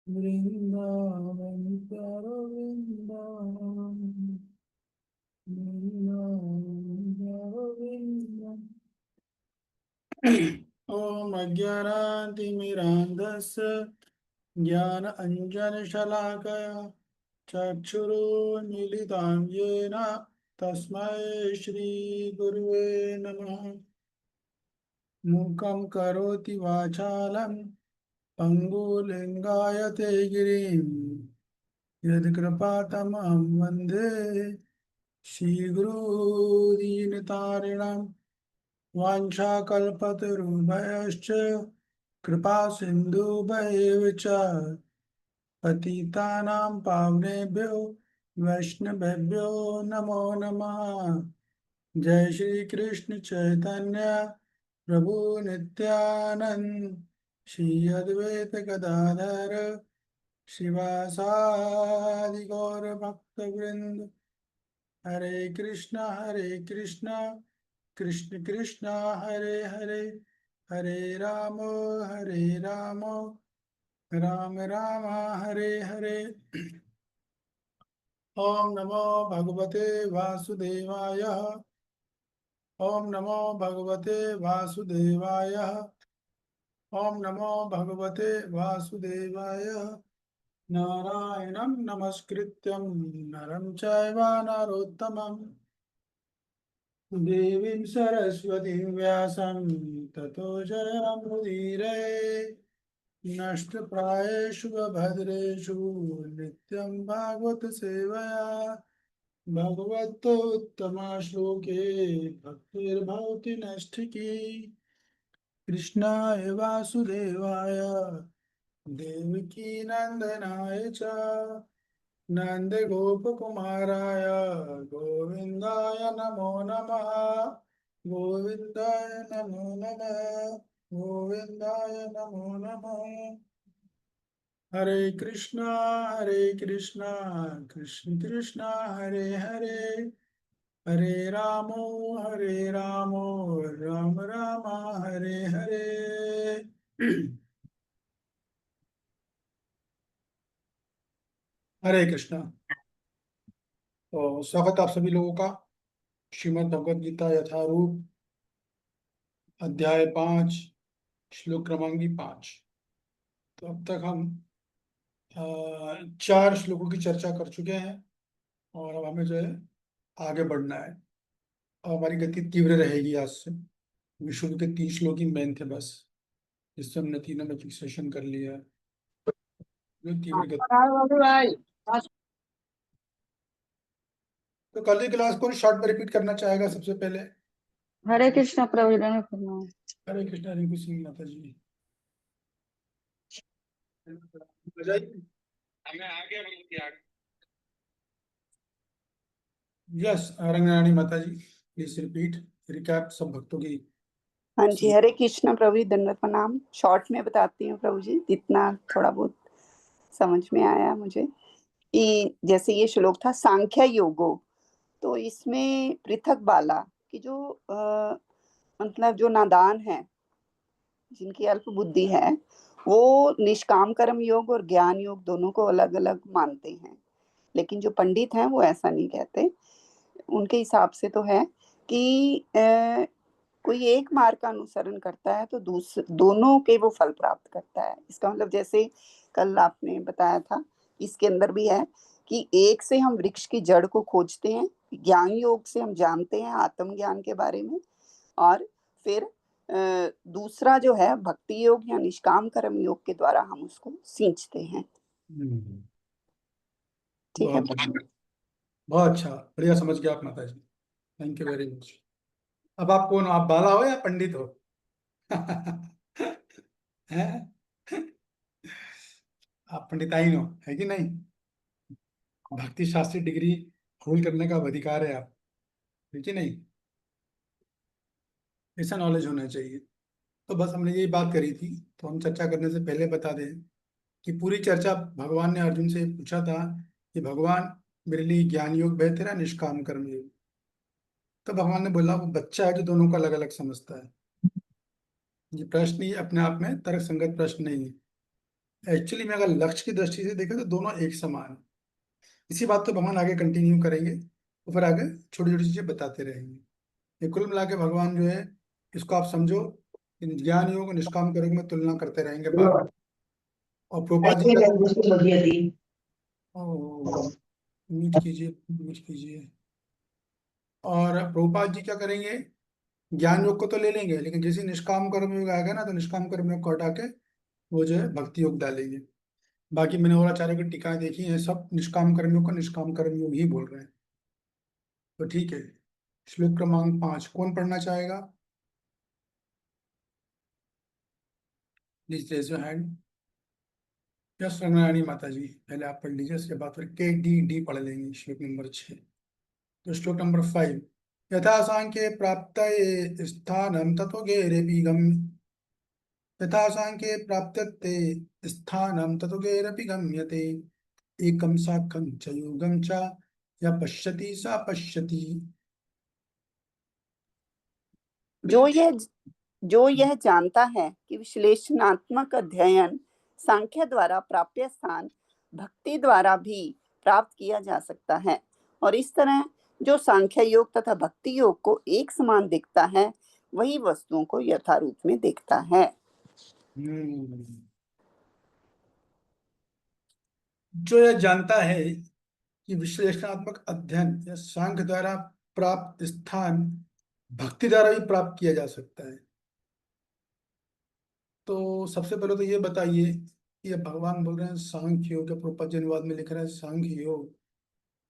वृंदावन प्यारो वृंदावन, वृंदावन प्यारो वृंदावन। ओम अज्ञानातिमिरान्धस्य ज्ञानाञ्जनशलाकया चक्षुरुन्मीलितं येन तस्मै श्रीगुरुवे नमः। मूकं करोति वाचालं पङ्गुलिङ्गायते गिरिं, यत्कृपातमहं वन्दे श्रीगुरुदीनतारिणम्। वाञ्छाकल्पतरुभयश्च कृपा सिन्धुभैव च पतितानां पावनेभ्यो वैष्णवेभ्यो नमो नमः। जय श्री कृष्ण चैतन्य प्रभु नित्यानंद, श्री अद्वैत गदाधर शिवासादि गौर भक्त वृंद। हरे कृष्णा कृष्ण कृष्ण हरे हरे, हरे राम राम राम हरे हरे। ओम नमो भगवते वासुदेवाय, ओम नमो भगवते वासुदेवाय, ओम नमो भगवते वासुदेवाय। नारायणं नमस्कृत्यं नरं चैव नरोत्तमं, देवीं सरस्वतीं व्यासं ततो जयमुदीरये। नष्टप्रायेषु भद्रेषु नित्यं भागवत सेवया, भगवतोत्तमश्लोके भक्तिर्भवति नष्टिकी। कृष्णाय वासुदेवाय देवकी नंदनाय च नन्दगोपकुमाराय गोविन्दाय नमो नमः, गोविन्दाय नमो नमः, गोविन्दाय नमो नमः। हरे कृष्णा कृष्ण कृष्ण हरे हरे, हरे रामो राम राम हरे हरे। हरे कृष्णा। तो स्वागत आप सभी लोगों का श्रीमद् भगवद गीता यथारूप अध्याय 5 श्लोक क्रमांक 5। तो अब तक हम 4 श्लोकों की चर्चा कर चुके हैं और अब हमें जो है आगे बढ़ना है। अब हमारी गति तीव्र रहेगी आज से। विशुद्ध के 30 श्लोक ही मेन थे बस, जिससे हमने तीनों में फिक्सेशन कर लिया है। जो तीव्र गति, तो कल की क्लास को शॉर्ट में रिपीट करना चाहेगा सबसे पहले? हरे कृष्ण प्रभु ने फरमाया। हरे कृष्णा रिंकू सिंह माता जी। बजाइए। यस रंगनारायणी माता जी, प्लीज रिपीट रिकैप सब भक्तों की। हाँ जी, हरे कृष्ण प्रभु, दंडवत प्रणाम। शॉर्ट में बताती हूँ प्रभु जी, जितना थोड़ा बहुत समझ में आया मुझे। कि जैसे ये श्लोक था सांख्य योगो, तो इसमें पृथक बाला कि जो मतलब जो नादान है, जिनकी अल्प बुद्धि है, वो निष्काम कर्म योग और ज्ञान योग दोनों को अलग अलग मानते हैं। लेकिन जो पंडित हैं वो ऐसा नहीं कहते। उनके हिसाब से तो है कि कोई एक मार्ग का अनुसरण करता है तो दोनों के वो फल प्राप्त करता है। इसका मतलब जैसे कल आपने बताया था, इसके अंदर भी है कि एक से हम वृक्ष की जड़ को खोजते हैं, ज्ञान योग से हम जानते हैं आत्मज्ञान के बारे में, और फिर दूसरा जो है भक्ति योग या निष्काम कर्म योग के द्वारा हम उसको सींचते हैं। ठीक है, बहुत अच्छा, बढ़िया समझ गया आप माता जी, थैंक यू वेरी मच। अब आप कौन हो? आप बाला हो या पंडित हो? हैं? आप पंडिताइन हो, है कि नहीं? भक्ति शास्त्री डिग्री होल्ड करने का अधिकार है आप, है कि नहीं? ऐसा नॉलेज होना चाहिए। तो बस हमने यही बात करी थी, तो हम चर्चा करने से पहले बता दें कि पूरी चर्चा भगवान ने अर्जुन से पूछा था कि भगवान मेरे लिए ज्ञान योग बेहतर है निष्काम कर्म योग। तो भगवान ने बोला वो बच्चा है जो दोनों को अलग अलग समझता है। ये प्रश्न ही अपने आप में तर्क संगत प्रश्न नहीं है। एक्चुअली में अगर लक्ष्य की दृष्टि से देखें तो दोनों एक समान है। इसी बात को भगवान आगे कंटिन्यू करेंगे तो फिर आगे छोटी छोटी चीजें बताते रहेंगे। ये कुल मिला के भगवान जो है, इसको आप समझो, इन ज्ञान योग और निष्काम कर्म में तुलना करते रहेंगे बार। और प्रोपा जी का, म्यूट कीजिए, म्यूट कीजिए। और प्रोपाल जी क्या करेंगे, ज्ञान योग को तो ले लेंगे, लेकिन जैसे निष्काम कर्म योग आएगा ना, तो निष्काम कर्म योग को हटा के वो जो है भक्ति योग डालेंगे। बाकी मैंने और आचार्य की टीकाएं देखी हैं, सब निष्काम कर्म योग को निष्काम कर्म योग ही बोल रहे हैं। तो ठीक है, श्लोक क्रमांक 5 कौन पढ़ना चाहेगा? Please raise your hand. Yes Ranganarayani माता जी, पहले आप पढ़ लीजिए, उसके बाद फिर के डी डी पढ़ लेंगे श्लोक नंबर 6। तो श्लोक नंबर 5, यथा सांख्ये प्राप्त स्थानम ततो गेरेपि यथा सांख्ये प्राप्यते स्थानं ततो गैरपि गम्यते एकं साखं च योगं च या पश्यति सा पश्यति। जो यह जो यह जानता है कि विश्लेषणात्मक अध्ययन सांख्य द्वारा प्राप्य स्थान भक्ति द्वारा भी प्राप्त किया जा सकता है, और इस तरह जो सांख्य योग तथा भक्ति योग को एक समान देखता है वही वस्तुओं को यथारूप में देखता है। जो यह जानता है कि विश्लेषणात्मक अध्ययन या सांख्य द्वारा प्राप्त स्थान भक्ति द्वारा भी प्राप्त किया जा सकता है। तो सबसे पहले तो ये बताइए, ये भगवान बोल रहे हैं सांख्य योग, या प्रपंच अनुवाद में लिख रहे हैं सांख्य योग,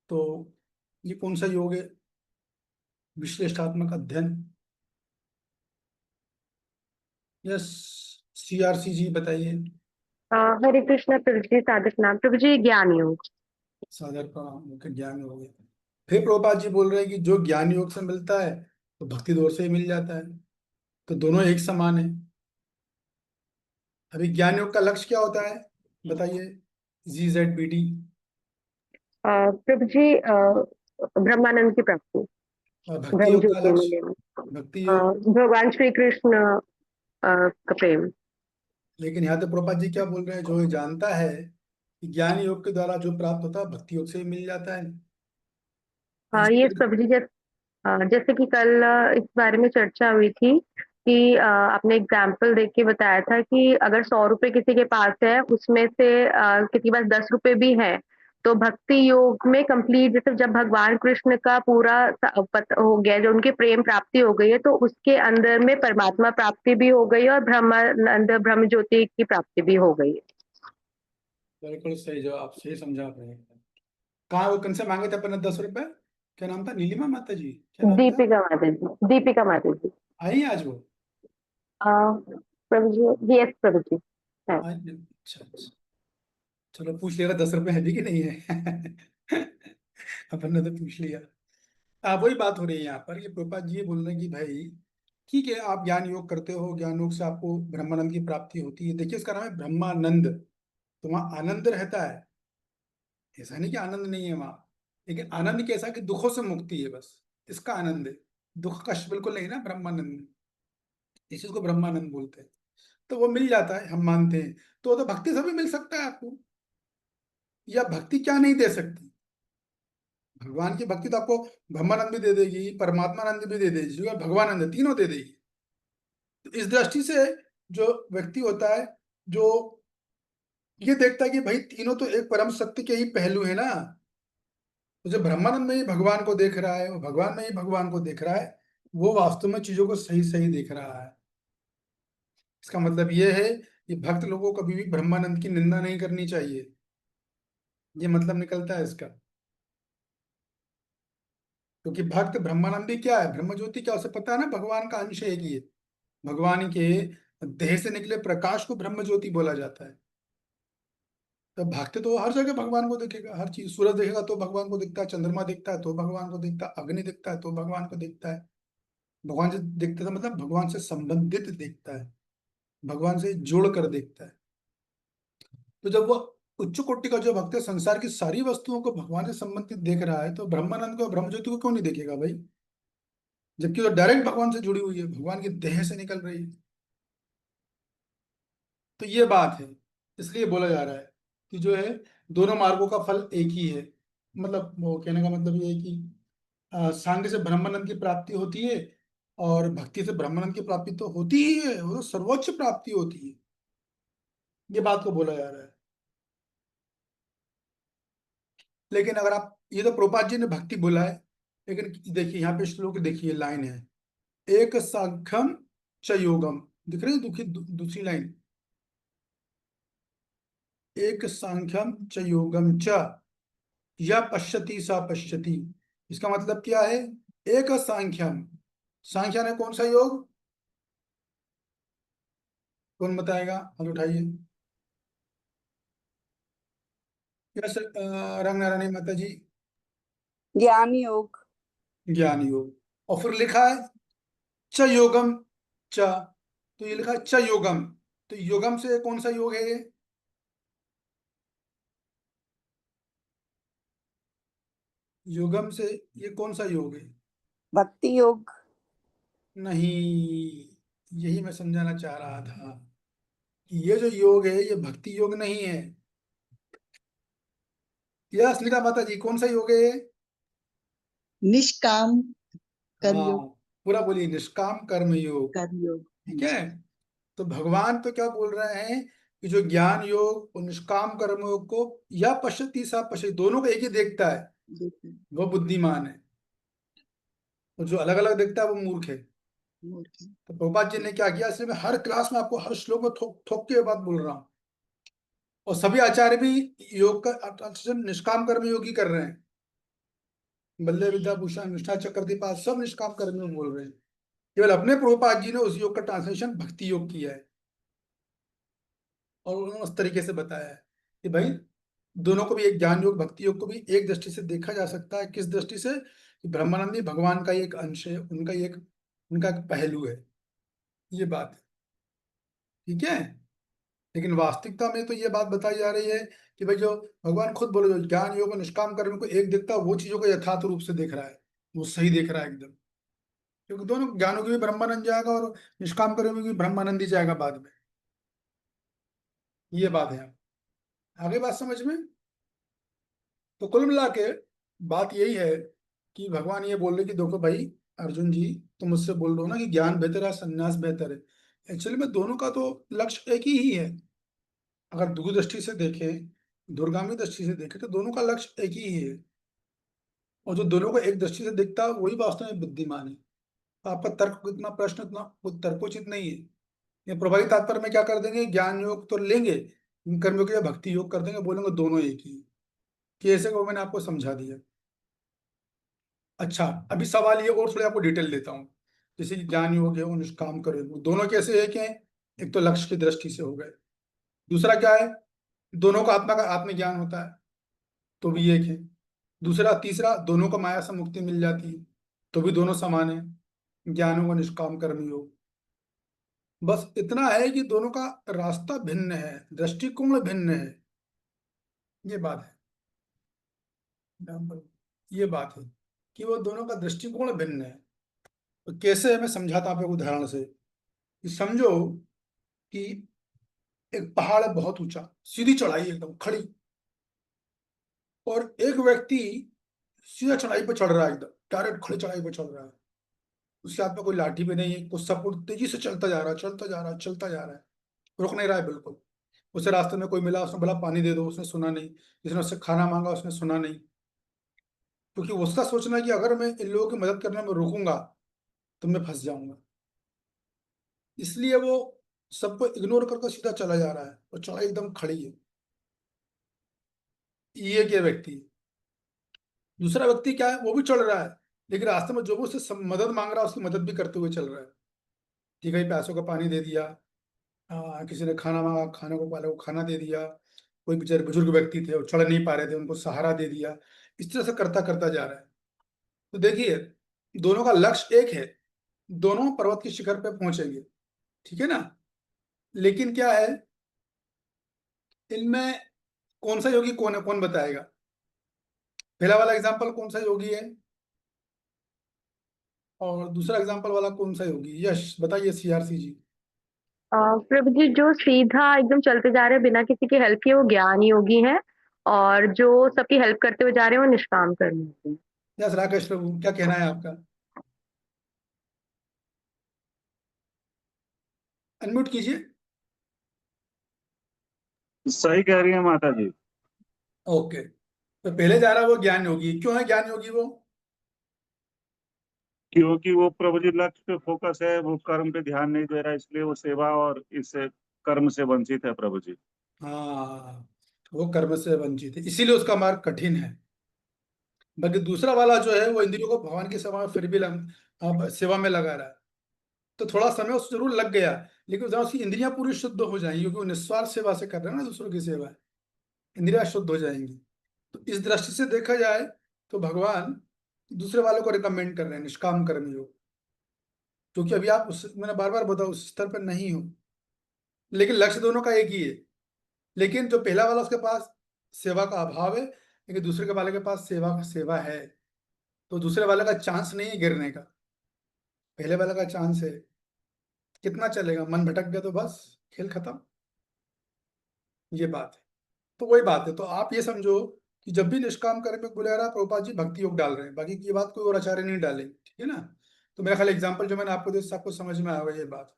तो ये कौन सा योग है? विश्लेषणात्मक अध्ययन। यस, सीआरसी जी बताइए। हरे कृष्णा प्रभु जी, साधक नाम प्रभु जी, ज्ञान योग। सादर प्रणाम, उनके ज्ञान योग है। फिर प्रभुपाद जी बोल रहे हैं कि जो ज्ञान योग से मिलता है तो भक्ति दौर से ही मिल जाता है, तो दोनों एक समान है। अभी ज्ञान योग का लक्ष्य क्या होता है बताइए, ZZBD। प्रभु जी, ब्रह्मानंद की प्राप्ति, और भक्ति ब्रह्म योग का ज्योति लक्ष्य, मिले, भक्ति योग। भगवान श्री कृष्ण का प्रेम। लेकिन यहाँ तो प्रभुपाद जी क्या बोल रहे हैं, जो ये जानता है कि ज्ञान योग के द्वारा जो प्राप्त होता है भक्ति योग से ही मिल जाता है। ये प्रभु जी, जैसे कि कल इस बारे में चर्चा हुई थी कि आपने एग्जाम्पल देख के बताया था कि अगर 100 रुपए किसी के पास है, उसमें से किसी के पास 10 रुपए भी है, तो भक्ति योग में कंप्लीट, जैसे जब भगवान कृष्ण का पूरा हो गया, जो उनके प्रेम प्राप्ति हो गई है, तो उसके अंदर में परमात्मा प्राप्ति भी हो गई है और ब्रह्मानंद ब्रह्म ज्योति की प्राप्ति भी हो गई है। बिल्कुल सही जवाब, आप सही समझा रहे हैं। कहाँ वो कन से मांगे थे अपने 10 रुपए? क्या नाम था, नीलिमा माता जी, क्या नाम था? दीपिका माता जी, दीपिका माता जी। आई हैं आज वो? प्रभु जी, यस प्रभु जी, है। अच्छा अच्छा, चलो पूछ लिया 10 रुपए है भी कि नहीं है। अपन ने तो पूछ लिया। वही बात हो रही है यहाँ पर, ये प्रभुपाद जी ये बोल रहे हैं कि भाई ठीक है, आप ज्ञान योग करते हो, ज्ञान योग से आपको ब्रह्मानंद की प्राप्ति होती है। देखिए इसका नाम है ब्रह्मानंद, तो वहाँ आनंद रहता है, ऐसा नहीं कि आनंद नहीं है वहाँ। लेकिन आनंद कैसा कि दुखों से मुक्ति है, बस इसका आनंद है। दुख कष्ट बिल्कुल नहीं ना ब्रह्मानंद में, इसी को ब्रह्मानंद बोलते हैं। तो वो मिल जाता है, हम मानते हैं। तो वो तो भक्ति से भी मिल सकता है आपको, या भक्ति क्या नहीं दे सकती? भगवान की भक्ति तो आपको ब्रह्मानंद भी दे देगी, परमात्मानंद भी दे देगी, और भगवानंद, तीनों दे देगी। तो इस दृष्टि से जो व्यक्ति होता है, जो ये देखता है कि भाई तीनों तो एक परम सत्य के ही पहलू है ना, तो जो ब्रह्मानंद में ही भगवान को देख रहा है, वो भगवान में ही भगवान को देख रहा है, वो वास्तव में चीजों को सही सही देख रहा है। इसका मतलब ये है कि भक्त लोगों को कभी भी ब्रह्मानंद की निंदा नहीं करनी चाहिए, ये मतलब निकलता है इसका। क्योंकि भक्त ब्रह्मानंदी क्या है, ब्रह्म ज्योति क्या, उसे पता है ना भगवान का अंश है कि ये भगवान के देह से निकले प्रकाश को ब्रह्म ज्योति बोला जाता है। तो भक्त तो हर जगह भगवान को देखेगा, हर चीज, सूरज देखेगा तो भगवान को दिखता है, चंद्रमा दिखता है तो भगवान को दिखता है, अग्नि दिखता है तो भगवान को दिखता है। भगवान से दिखता है मतलब भगवान से संबंधित दिखता है, भगवान से जोड़ कर देखता है। तो जब वो उच्च कोटि का जो भक्त है संसार की सारी वस्तुओं को भगवान से संबंधित देख रहा है, तो ब्रह्मानंद को, ब्रह्म ज्योति को क्यों नहीं देखेगा भाई? जबकि वो डायरेक्ट भगवान से जुड़ी हुई है, भगवान की देह से निकल रही है। तो ये बात है, इसलिए बोला जा रहा है कि जो है दोनों मार्गों का फल एक ही है। मतलब वो कहने का मतलब ये है कि सांख्य से ब्रह्मानंद की प्राप्ति होती है, और भक्ति से ब्रह्मानंद की प्राप्ति तो होती ही है, वो तो सर्वोच्च प्राप्ति होती है। ये बात को बोला जा रहा है। लेकिन अगर आप, ये तो प्रभुपाद जी ने भक्ति बोला है, लेकिन देखिए यहाँ पे श्लोक, देखिए लाइन है, एक सांख्यम च योगम, दिख रही है दूसरी लाइन, एक सांख्यम च योगम च या पश्यति सा पश्यति। इसका मतलब क्या है? एक सांख्यम, सांख्या ने कौन सा योग? कौन बताएगा? हाथ उठाइए। यस, रंग नारायणी माता जी। ज्ञान योग। ज्ञान योग। और फिर लिखा है च योगम च, तो ये लिखा है च योगम, तो योगम से कौन सा योग है ये? योगम से ये कौन सा योग है? भक्ति योग। नहीं, यही मैं समझाना चाह रहा था कि ये जो योग है ये भक्ति योग नहीं है। यह अस्मिता माता जी, कौन सा योग है ये? निष्काम हाँ, कर्मयोग। पूरा बोलिए, निष्काम कर्म योग। कर्मयोग। ठीक है। तो भगवान तो क्या बोल रहे हैं कि जो ज्ञान योग और निष्काम कर्म योग को, या पश्यति सा पश्यति, दोनों को एक ही देखता है, वो बुद्धिमान है, और जो अलग अलग देखता है वो मूर्ख है। तो प्रभुपाद जी ने क्या किया, इसलिए मैं हर क्लास में आपको हर श्लोक में ठोक ठोक के ये बात बोल रहा हूँ। और सभी आचार्य भी योग का निष्काम कर्म योगी कर रहे हैं। बल्ले विद्याभूषण, निष्ठा चक्रवर्ती, सब निष्काम कर्म योग बोल रहे हैं। केवल अपने प्रभुपाद जी ने उस योग का ट्रांसलेशन भक्ति योग किया है, और उन्होंने उस तरीके से बताया है कि भाई दोनों को भी, एक ज्ञान योग भक्ति योग को भी एक दृष्टि से देखा जा सकता है। किस दृष्टि से? कि ब्रह्मानंदी भगवान का ही एक अंश है, उनका एक पहलू है। ये बात है। ठीक है। लेकिन वास्तविकता में तो ये बात बताई जा रही है कि भाई जो भगवान खुद बोले, जो ज्ञान योग और निष्काम कर्म को एक देखता है, वो चीजों को यथार्थ रूप से देख रहा है, वो सही देख रहा है एकदम। क्योंकि दोनों ज्ञानों की भी ब्रह्मानंद जाएगा और निष्काम कर्म की भी ब्रह्मानंद ही जाएगा बाद में। ये बात है। आगे बात समझ में? तो कुल मिला के बात यही है कि भगवान ये बोल रहे कि देखो भाई अर्जुन जी, तुम मुझसे बोल रहे हो ना कि ज्ञान बेहतर है, संन्यास बेहतर है। एक्चुअली में दोनों का तो लक्ष्य एक ही है। अगर दूर दृष्टि से देखें, दूरगामी दृष्टि से देखें, तो दोनों का लक्ष्य एक ही है। और जो दोनों को एक दृष्टि से देखता है वही वास्तव में बुद्धिमान है। तो आपका तर्क इतना, प्रश्न इतना तर्कोचित नहीं है। ये प्रभावी तात्पर्य में क्या कर देंगे, ज्ञान योग तो लेंगे, कर्मयोग या भक्ति योग कर देंगे, बोलेंगे दोनों एक ही है। कि ऐसे को मैंने आपको समझा दिया। अच्छा, अभी सवाल ये और थोड़े आपको डिटेल देता हूँ। जैसे कि ज्ञान योग है और निष्काम कर्म योग, दोनों कैसे एक हैं? एक तो लक्ष्य की दृष्टि से हो गए। दूसरा क्या है? दोनों का आत्मा का आत्मज्ञान होता है, तो भी एक है। दूसरा, तीसरा, दोनों को माया से मुक्ति मिल जाती है, तो भी दोनों समान है, ज्ञान योग और निष्काम कर्म योग। बस इतना है कि दोनों का रास्ता भिन्न है, दृष्टिकोण भिन्न है। ये बात है। ये बात है कि वो दोनों का दृष्टिकोण भिन्न है। तो कैसे है, मैं समझाता हूं आपको एक उदाहरण से। कि समझो कि एक पहाड़ है बहुत ऊंचा, सीधी चढ़ाई एकदम खड़ी, और एक व्यक्ति सीधा चढ़ाई पर चढ़ रहा है, एकदम डायरेक्ट खड़ी चढ़ाई पर चढ़ रहा है। उसके हाथ में कोई लाठी भी नहीं है, कुछ सपोर्ट, तेजी से चलता जा रहा है, चलता जा रहा है, चलता जा रहा है, रुक नहीं रहा है बिल्कुल। उसे रास्ते में कोई मिला, उसने बोला पानी दे दो, उसने सुना नहीं। जिसने उससे खाना मांगा, उसने सुना नहीं। क्योंकि उसका सोचना है कि अगर मैं इन लोगों की मदद करने में रुकूंगा तो मैं फंस जाऊंगा। इसलिए वो सबको इग्नोर करके सीधा चला जा रहा है, और चढ़ाई एकदम खड़ी है। ये क्या व्यक्ति है। दूसरा व्यक्ति क्या है, वो भी चढ़ रहा है, लेकिन रास्ते में जो भी उससे मदद मांग रहा है, उसकी मदद भी करते हुए चल रहा है। ठीक है, प्यासों का पानी दे दिया, किसी ने खाना मांगा, खाने को वाले को खाना दे दिया, कोई बेचारे बुजुर्ग व्यक्ति थे वो चढ़ नहीं पा रहे थे, उनको सहारा दे दिया। इस तरह से करता करता जा रहा है। तो देखिए, दोनों का लक्ष्य एक है, दोनों पर्वत के शिखर पे पहुंचेंगे। ठीक है ना। लेकिन क्या है इनमें कौन सा योगी कौन है, कौन बताएगा? पहला वाला एग्जाम्पल कौन सा योगी है, और दूसरा एग्जाम्पल वाला कौन सा योगी? यश बताइए, सीआरसी जी। प्रभु जी, जो सीधा एकदम चलते जा रहे हैं बिना किसी की हेल्प के, वो ज्ञान योगी है। और जो सबकी हेल्प करते हुए जा रहे हैं, वो निष्काम कर्म योगी हैं। यस राकेश प्रभु, क्या कहना है आपका? अनम्यूट कीजिए। सही कह रही है माता जी। ओके, तो पहले जा रहा है वो ज्ञान योगी। क्यों है ज्ञान योगी वो? क्योंकि वो प्रभु जी लक्ष्य पे फोकस है, वो कर्म पे ध्यान नहीं दे रहा, इसलिए वो सेवा और इस कर्म से वंचित है प्रभु जी। हाँ, वो कर्म से वंचित है, इसीलिए उसका मार्ग कठिन है। बाकी दूसरा वाला जो है वो इंद्रियों को भगवान की सेवा में फिर भी अब सेवा में लगा रहा है, तो थोड़ा समय उसको जरूर लग गया, लेकिन जब उसकी इंद्रियां पूरी शुद्ध हो जाएंगी, क्योंकि वो निस्वार्थ सेवा से कर रहे हैं ना दूसरों की सेवा, इंद्रियां शुद्ध हो जाएंगी। तो इस दृष्टि से देखा जाए तो भगवान दूसरे वालों को रिकमेंड कर रहे हैं निष्काम कर्म योग, क्योंकि अभी आप उस, मैंने बार बार बताया, उस स्तर पर नहीं हो, लेकिन लक्ष्य दोनों का एक ही है। लेकिन जो पहला वाला उसके पास सेवा का अभाव है, लेकिन दूसरे के वाले के पास सेवा है, तो दूसरे वाले का चांस नहीं है गिरने का, पहले वाले का चांस है। कितना चलेगा, मन भटक गया तो बस खेल खत्म, ये बात है। तो वही बात है, तो आप ये समझो कि जब भी निष्काम कर्म में बुला रहा प्रभुपाद जी भक्ति योग डाल रहे हैं, बाकी की बात कोई और आचार्य नहीं डालेंगे, ठीक है ना? तो मेरा ख्याल एग्जाम्पल जो मैंने आपको दिया आपको समझ में आएगा ये बात।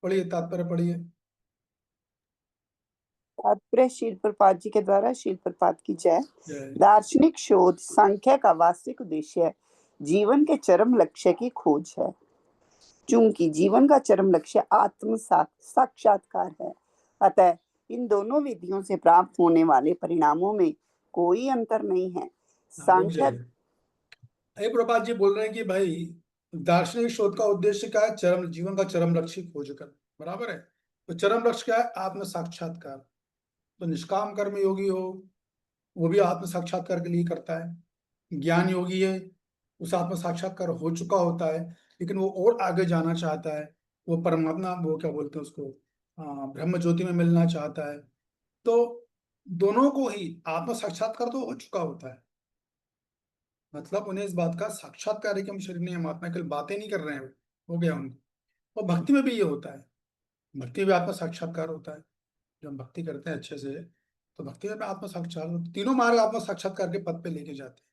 पढ़िए, तात्पर्य पढ़िए। तात्पर्य शील प्रपात जी के द्वारा। शील प्रपात की जय। जय। दार्शनिक शोध संख्या का वास्तविक उद्देश्य जीवन के चरम लक्ष्य की खोज है। चूंकि जीवन का चरम लक्ष्य आत्म साक्षात्कार है, अतः इन दोनों विधियों से प्राप्त होने वाले परिणामों में कोई अंतर नहीं है। रुक संख्या जाइए, अरे प्रभुपाद जी बोल रहे हैं कि भाई दार्शनिक शोध का उद्देश्य क्या है? चरम जीवन का चरम लक्ष्य खोज कर, बराबर है। तो चरम लक्ष्य क्या है? आत्म साक्षात्कार। तो निष्काम कर्म योगी हो, वो भी आत्म साक्षात्कार के लिए करता है। ज्ञान योगी है, उस आत्म साक्षात्कार हो चुका होता है, लेकिन वो और आगे जाना चाहता है, वो परमात्मा, वो क्या बोलते हैं उसको, ब्रह्म ज्योति में मिलना चाहता है। तो दोनों को ही आत्म साक्षात्कार तो हो चुका होता है, मतलब उन्हें इस बात का साक्षात्कार है कि हम शरीर नहीं, हम आत्मा, केवल बातें नहीं कर रहे हैं, हो गया उनको। और भक्ति में भी ये होता है, भक्ति में आत्मा साक्षात्कार होता है। जब हम भक्ति करते हैं अच्छे से, तो भक्ति में आत्मा साक्षात्कार, तीनों मार्ग आत्मा साक्षात्कार के पद पे लेके जाते हैं।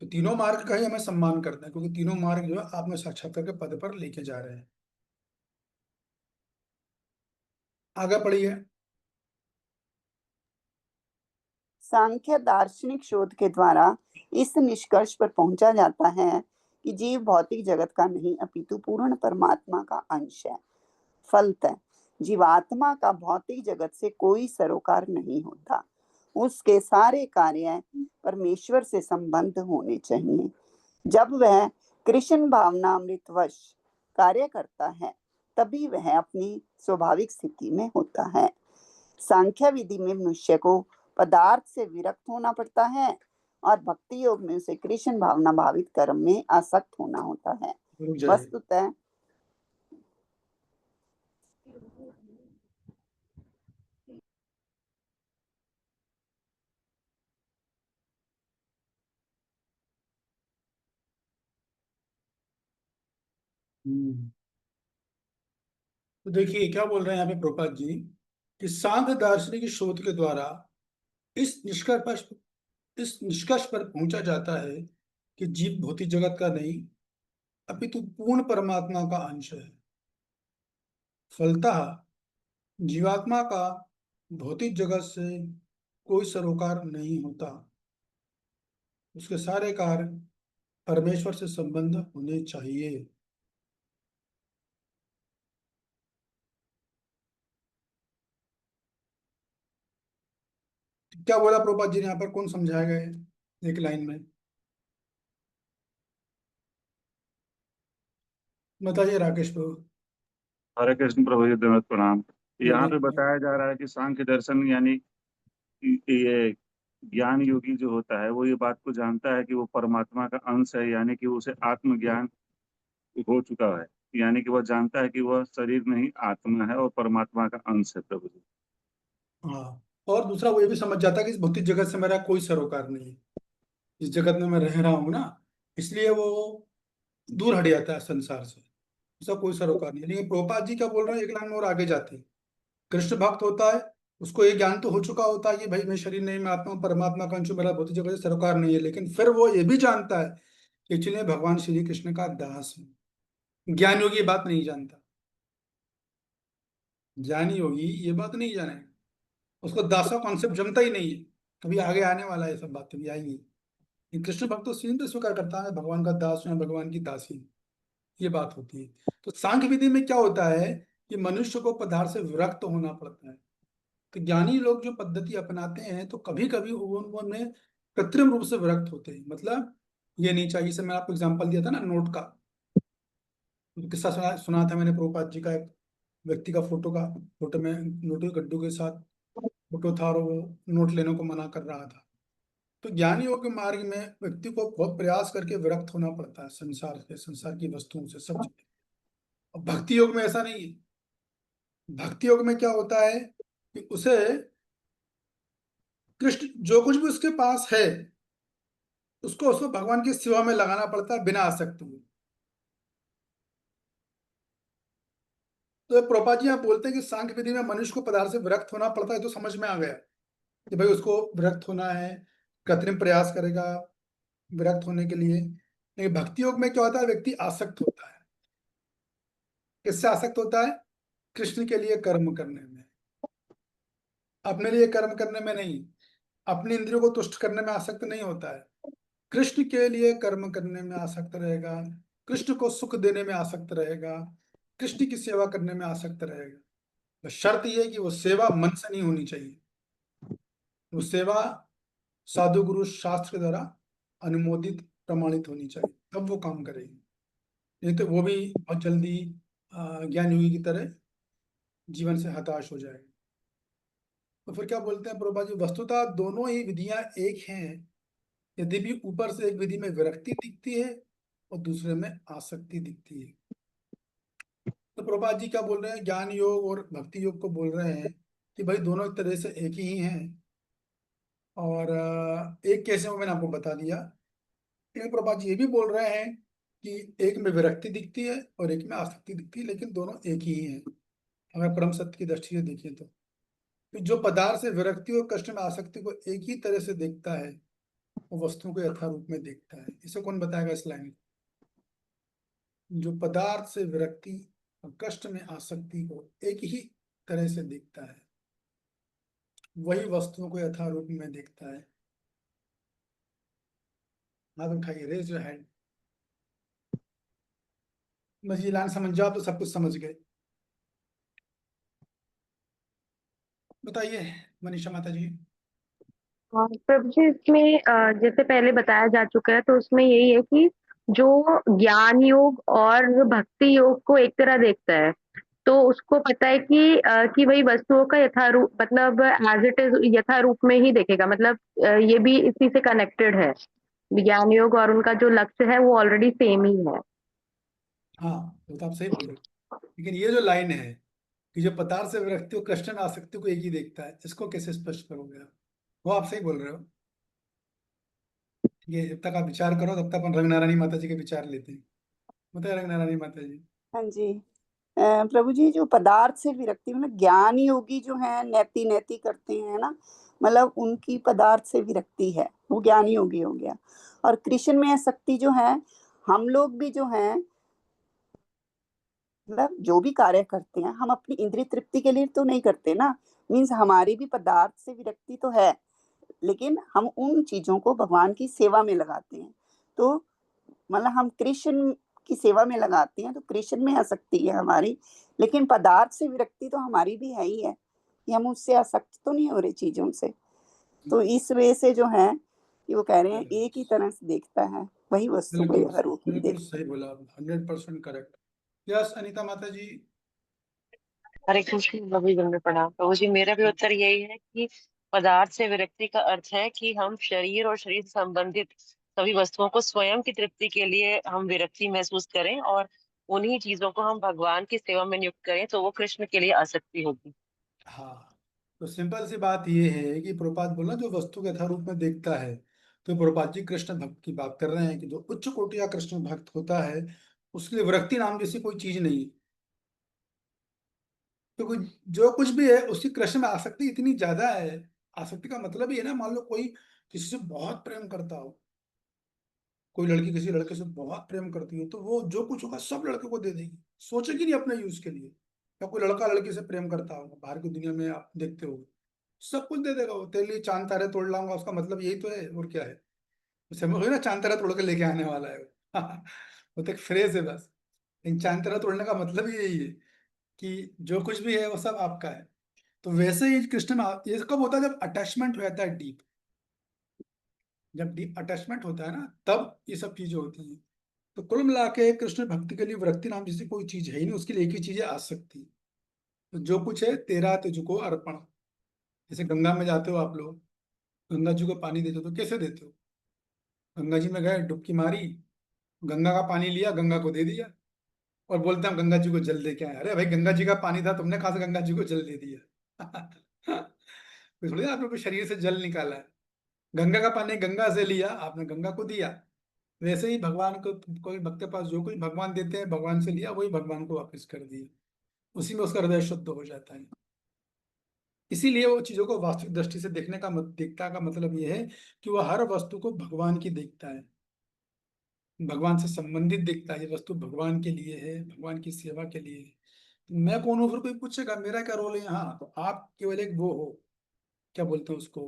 तो तीनों मार्ग का ही हमें सम्मान करते हैं, क्योंकि तीनों मार्ग जो है आत्मा साक्षात्कार के पद पर लेके जा रहे हैं। आगे पढ़िए। सांख्य दार्शनिक शोध के द्वारा इस निष्कर्ष पर पहुंचा जाता है कि जीव भौतिक जगत का नहीं अपितु पूर्ण परमात्मा का अंश है। फलतः जीवात्मा का भौतिक जगत से कोई सरोकार नहीं होता, उसके सारे कार्य परमेश्वर से संबंध होने चाहिए। जब वह कृष्ण भावनामृतवश कार्य करता है, तभी वह अपनी स्वाभाविक स्थिति में होता है। सांख्य विधि में मनुष्य को पदार्थ से विरक्त होना पड़ता है, और भक्ति योग में उसे कृष्ण भावना भावित कर्म में आसक्त होना होता है। रुक जाइए। वस्तुतः तो देखिए क्या बोल रहे हैं यहाँ पे प्रभुपाद जी, कि सांख्य दार्शनिक शोध के द्वारा इस निष्कर्ष इस निष्कर्ष पर पहुंचा जाता है कि जीव भौतिक जगत का नहीं अपितु पूर्ण परमात्मा का अंश है। फलतः जीवात्मा का भौतिक जगत से कोई सरोकार नहीं होता, उसके सारे कार्य परमेश्वर से संबंध होने चाहिए। क्या बोला प्रभुपाद जी ने यहाँ पर, कौन समझाएगा ये एक लाइन में? बताइए राकेश प्रभु। हरे कृष्ण प्रभु जी, दंडवत प्रणाम। यहाँ पे बोलिए। बताया जा रहा है कि सांख्य दर्शन यानी ये ज्ञान योगी जो होता है वो ये बात को जानता है कि वो परमात्मा का अंश है, यानी कि उसे आत्मज्ञान हो चुका है, यानी कि वह जानता है कि वह शरीर नहीं आत्मा है और परमात्मा का अंश है प्रभु जी। हाँ, और दूसरा वो ये भी समझ जाता है कि इस भौतिक जगत से मेरा कोई सरोकार नहीं है, इस जगत में मैं रह रहा हूँ ना, इसलिए वो दूर हट जाता है संसार से, उसका कोई सरोकार नहीं है। लेकिन प्रभुपाद जी क्या बोल रहे हैं, एक लाइन में और आगे जाते हैं। कृष्ण भक्त होता है, उसको ये ज्ञान तो हो चुका होता है कि भाई मैं शरीर नहीं, मैं आत्मा हूं, परमात्मा का अंश हूं, मेरा भौतिक जगत से सरोकार नहीं है, लेकिन फिर वो ये भी जानता है कि एक्चुअली भगवान श्री कृष्ण का दास हूं। ज्ञान योगी ये बात नहीं जानता, ज्ञानी योगी ये बात नहीं जाने, उसको दास का कॉन्सेप्ट जमता ही नहीं है। कभी आगे आने वाला है, ये सब बातें भी आएंगी। ये कृष्ण भक्त तो सीधे स्वीकार करता है भगवान का दास हूं, भगवान की दासी हूं। ये बात होती है। तो सांख्य विधि में क्या होता है कि मनुष्य को पदार्थ से विरक्त होना पड़ता है। तो ज्ञानी लोग जो पद्धति अपनाते हैं तो कभी कभी उनमें कृत्रिम रूप से विरक्त होते हैं। मतलब ये नहीं चाहिए, जैसे मैं आपको एग्जांपल दिया था ना नोट का, किस्सा सुना सुना था मैंने प्रभुपाद जी का। एक व्यक्ति का फोटो में नोटों के गड्ढू के साथ फोटो था, और वो नोट लेने को मना कर रहा था। तो ज्ञानी योग के मार्ग में व्यक्ति को बहुत प्रयास करके विरक्त होना पड़ता है संसार से, संसार की वस्तुओं से, सब चीजें। और भक्ति योग में ऐसा नहीं है। भक्ति योग में क्या होता है कि उसे कृष्ण जो कुछ भी उसके पास है उसको उसको भगवान की सेवा में लगाना पड़ता है बिना आसक्त हुए। तो प्रभुपाद जी आप बोलते हैं कि सांख्य विधि में मनुष्य को पदार्थ से विरक्त होना पड़ता है, तो समझ में आ गया कि भाई उसको विरक्त होना है, कृत्रिम प्रयास करेगा विरक्त होने के लिए। लेकिन भक्ति योग में क्या होता है, व्यक्ति आसक्त होता है। किससे आसक्त होता है? कृष्ण के लिए कर्म करने में, अपने लिए कर्म करने में नहीं, अपनी इंद्रियों को तुष्ट करने में आसक्त नहीं होता है। कृष्ण के लिए कर्म करने में आसक्त रहेगा, कृष्ण को सुख देने में आसक्त रहेगा, कृष्ण की सेवा करने में आसक्त रहेगा। बस शर्त यह है कि वो सेवा मन से नहीं होनी चाहिए, वो सेवा साधु गुरु शास्त्र के द्वारा अनुमोदित प्रमाणित होनी चाहिए, तब वो काम करेगी। नहीं तो वो भी बहुत जल्दी ज्ञान योगी की तरह जीवन से हताश हो जाएगा। तो फिर क्या बोलते हैं प्रभुपाद जी, वस्तुतः दोनों ही विधियां एक हैं, यदि भी ऊपर से एक विधि में विरक्ति दिखती है और दूसरे में आसक्ति दिखती है। तो प्रभुपाद जी क्या बोल रहे हैं, ज्ञान योग और भक्ति योग को बोल रहे हैं कि भाई दोनों एक तरह से एक ही हैं। और एक कैसे वो मैंने आपको बता दिया। लेकिन प्रभुपाद जी ये भी बोल रहे हैं कि एक में विरक्ति दिखती है और एक में आसक्ति दिखती है, लेकिन दोनों एक ही हैं अगर परम सत्य की दृष्टि से देखें तो। जो पदार्थ से विरक्ति और कष्ट में आसक्ति को एक ही तरह से देखता है वो वस्तुओं को यथारूप में देखता है। इसे कौन बताएगा इस लाइन? जो पदार्थ से विरक्ति और कष्ट में आसक्ति को एक ही तरह से देखता है वही वस्तुओं को यथारूप में देखता है। हाथ उठाइए, रेज योर हैंड। बस ये लाइन समझ जाओ तो सब कुछ समझ गए। बताइए मनीषा माता जी। प्रभु जी इसमें जैसे पहले बताया जा चुका है तो उसमें यही है कि जो ज्ञान योग और भक्ति योग को एक तरह देखता है तो उसको पता है कि वही वस्तुओं का यथारूप मतलब एज इट इज यथारूप में ही देखेगा। मतलब ये भी इसी से कनेक्टेड है। ज्ञान योग और उनका जो लक्ष्य है वो ऑलरेडी सेम ही है। हाँ वो तो आप सही बोल रहे हो, लेकिन ये जो लाइन है कि जो पदार्थ से विरक्ति और कष्ट में आसक्ति को एक ही देखता है, इसको कैसे स्पष्ट करोगे आप? वो आप सही बोल रहे हो। ये जब तक आप विचार करो तब तक अपन रंगनारायणी माता जी के विचार लेते हैं। बताए रंगनारायणी माता जी। हाँ जी। प्रभु जी जो पदार्थ से विरक्ति मतलब ज्ञान योगी जो है नैति नैति करते हैं ना, मतलब उनकी पदार्थ से विरक्ति है, वो ज्ञान योगी हो गया। और कृष्ण में आसक्ति जो है, हम लोग भी जो है मतलब जो भी कार्य करते हैं हम अपनी इंद्रिय तृप्ति के लिए तो नहीं करते ना। मीन्स हमारी भी पदार्थ से विरक्ति तो है, लेकिन हम उन चीजों को भगवान की सेवा में लगाते हैं। तो मतलब हम कृष्ण की सेवा में लगाते हैं तो कृष्ण में आसक्ति है हमारी, लेकिन पदार्थ से विरक्ति तो हमारी भी है ही है कि हम उससे आसक्त तो नहीं हो रहे चीजों से। तो इस वजह से जो है कि वो कह रहे हैं एक ही तरह से देखता है, वही वस्तु को बिल्कुल हर रूप में बिल्कुल देखता सही बोला, 100% करेक्ट। यस अनीता माता जी। हरे कृष्ण प्रभु जी में प्रणाम। प्रभु जी मेरा भी उत्तर यही है कि पदार्थ से विरक्ति का अर्थ है कि हम शरीर और शरीर से संबंधित सभी वस्तुओं को स्वयं की तृप्ति के लिए हम विरक्ति महसूस करें और उन्हीं चीजों को हम भगवान की सेवा में नियुक्त करें तो वो कृष्ण के लिए आसक्ति होगी। हाँ तो सिंपल सी बात ये है कि प्रभुपाद बोला जो वस्तु के यथारूप में देखता है, तो प्रभुपाद जी कृष्ण भक्त की बात कर रहे हैं कि जो उच्च कोटि का कृष्ण भक्त होता है उसके लिए विरक्ति नाम जैसी कोई चीज नहीं है। क्योंकि जो कुछ भी है उसकी कृष्ण में आसक्ति इतनी ज्यादा है। आसक्ति का मतलब ये है ना, मान लो कोई किसी से बहुत प्रेम करता हो, कोई लड़की किसी लड़के से बहुत प्रेम करती है, तो वो जो कुछ होगा सब लड़के को दे देगी, सोचेगी नहीं अपने यूज के लिए। या कोई लड़का लड़की से प्रेम करता होगा, बाहर की दुनिया में आप देखते हो, सब कुछ दे देगा वो, तेरे लिए चांद तारे तोड़ लाऊंगा, उसका मतलब यही तो है, और क्या है। समझ ना, चांद तारा तोड़ के लेके आने वाला है वो। वो तो एक फ्रेज है बस। लेकिन चांद तारा तोड़ने का मतलब ही यही है कि जो कुछ भी है वो सब आपका है। तो वैसे ही कृष्ण में ये कब होता है, जब अटैचमेंट हो जाता है डीप। जब डीप अटैचमेंट होता है ना, तब ये सब चीजें होती हैं। तो कुल मिला के कृष्ण भक्ति के लिए विरक्ति नाम जैसी कोई चीज है ही नहीं, उसके लिए एक ही चीज है, आसक्ति। तो जो कुछ है तेरा तुझको अर्पण। जैसे गंगा में जाते हो आप लोग, गंगा जी को पानी देते हो तो कैसे देते हो? गंगा जी में गए, डुबकी मारी, गंगा का पानी लिया, गंगा को दे दिया, और बोलते हैं हम गंगा जी को जल दे के आए। अरे भाई, गंगा जी का पानी था, तुमने कहा से गंगा जी को जल दे दिया? कोई थोड़ी ना आपने अपने शरीर से जल निकाला है। गंगा का पानी गंगा से लिया, आपने गंगा को दिया। वैसे ही भगवान को, कोई भक्त के पास जो कुछ भगवान देते हैं, भगवान से लिया वही भगवान को वापस कर दिया। उसी में उसका हृदय शुद्ध हो जाता है। इसीलिए वो चीजों को वास्तविक दृष्टि से देखता का मतलब ये है कि वो हर वस्तु को भगवान की देखता है, भगवान से संबंधित देखता है। ये वस्तु भगवान के लिए है, भगवान की सेवा के लिए है। तो मैं कौन हूँ, फिर कोई पूछेगा मेरा क्या रोल है यहाँ, तो आप केवल एक वो हो, क्या बोलते हैं उसको,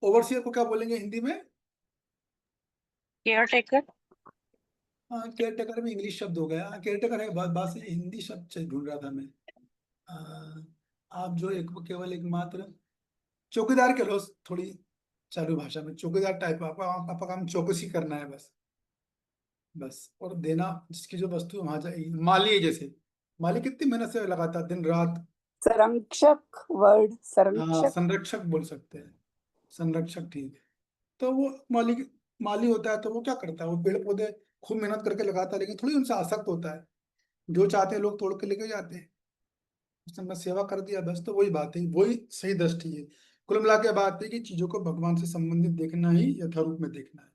ओवरसियर को क्या बोलेंगे हिंदी में? Care taker. हाँ, केयर टेकर में इंग्लिश शब्द हो गया, केयर टेकर है, बात से हिंदी शब्द ढूंढ रहा था मैं। आप जो एक केवल एकमात्र चौकीदार के लो, थोड़ी चालू भाषा में चौकीदार टाइप, आपका आपका काम चौकसी करना है बस। बस और देना, जिसकी जो वस्तु वहां जाएगी। माली है जैसे, माली कितनी मेहनत से लगाता है दिन रात। संरक्षक, वर्ड हाँ, संरक्षक। संरक्षक बोल सकते हैं, संरक्षक ठीक है। तो वो माली, माली होता है तो वो क्या करता है, वो पेड़ पौधे खूब मेहनत करके लगाता है, लेकिन थोड़ी उनसे आसक्त होता है। जो चाहते हैं लोग तोड़ के लेके जाते हैं, उसने बस सेवा कर दिया बस। तो वही बात है, वही सही दृष्टि है। कुल मिला के बात है कि चीजों को भगवान से संबंधित देखना ही यथारूप में देखना है।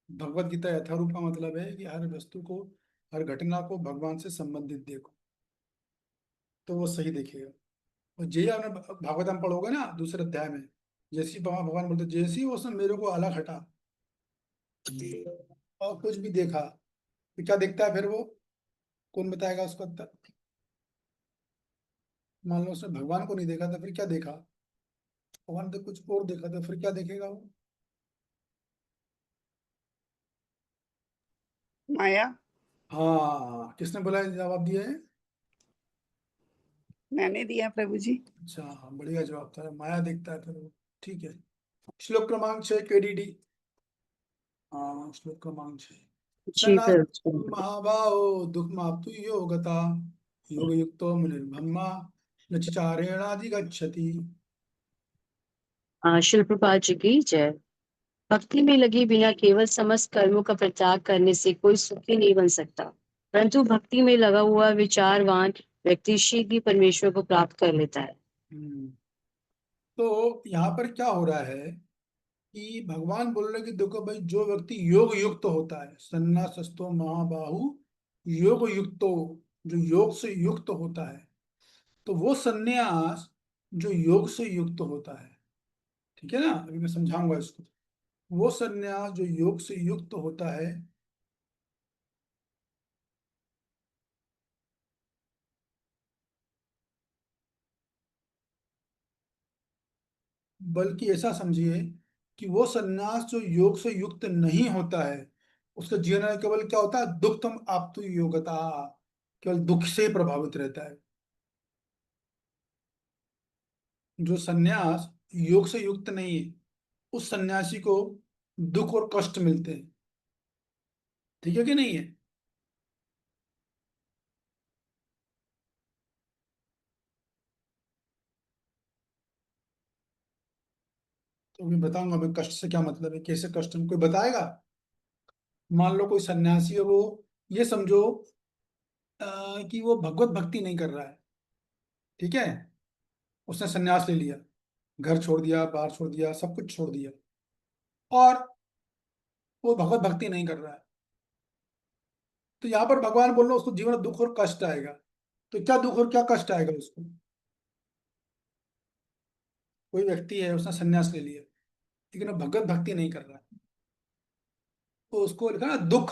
भगवत गीता यथारूप का मतलब है कि हर वस्तु को, हर घटना को भगवान से संबंधित देखो, तो वो सही देखेगा। और जय आपने भागवतम पढ़ोगे ना दूसरे अध्याय में, जैसी भगवान बोलते जैसी उसने मेरे को अलग हटा और कुछ भी देखा, तो क्या देखता है फिर वो? कौन बताएगा उसको उत्तर? मान लो उसने भगवान को नहीं देखा तो फिर क्या देखा? भगवान ने कुछ और देखा तो फिर क्या देखेगा वो? माया। हाँ, किसने बोला है, जवाब दिया है? मैंने दिया प्रभु जी। अच्छा, हाँ, बढ़िया जवाब था, माया देखता है फिर वो। ठीक है। श्लोक क्रमांक 6 केडीडी। हाँ, श्लोक क्रमांक 6। जी सन्नास्ति बिल्कुल। महाबाहो दुःखमाप्तु योगता योग युक्तो मुनिर्ब्रह्मा नचिचारेणाधिगच्छति। शिल प्रभुपाद जी की जय। भक्ति में लगे बिना केवल समस्त कर्मों का परित्याग करने से कोई सुखी नहीं बन सकता, परंतु भक्ति में लगा हुआ विचारवान व्यक्ति शीघ्र ही परमेश्वर को प्राप्त कर लेता है। हम्म। तो यहाँ पर क्या हो रहा है कि भगवान बोल रहे कि देखो भाई, जो व्यक्ति योग युक्त होता है, सन्नासस्तो महाबाहु योग युक्तो, जो योग से युक्त होता है, तो वो सन्यास जो योग से युक्त होता है, ठीक है ना, अभी मैं समझाऊंगा इसको। वो सन्यास जो योग से युक्त होता है, बल्कि ऐसा समझिए कि वो सन्यास जो योग से युक्त नहीं होता है, उसका जीवन में केवल क्या होता है, दुखतम आपतु योगता, केवल दुख से प्रभावित रहता है। जो सन्यास योग से युक्त नहीं है, उस सन्यासी को दुख और कष्ट मिलते हैं। ठीक है कि नहीं है? तो मैं बताऊंगा मैं कष्ट से क्या मतलब है, कैसे कष्ट में कोई बताएगा? मान लो कोई सन्यासी है, वो, ये समझो कि वो भगवत भक्ति नहीं कर रहा है, ठीक है। उसने संन्यास ले लिया, घर छोड़ दिया, बाहर छोड़ दिया, सब कुछ छोड़ दिया, और वो भगवत भक्ति नहीं कर रहा है। तो यहाँ पर भगवान बोल रहे हैं उसको जीवन में दुख और कष्ट आएगा। तो क्या दुख और क्या कष्ट आएगा उसको? कोई व्यक्ति है, उसने संन्यास ले लिया, लेकिन वो भगवत भक्ति नहीं कर रहा है, तो उसको लिखा ना दुख।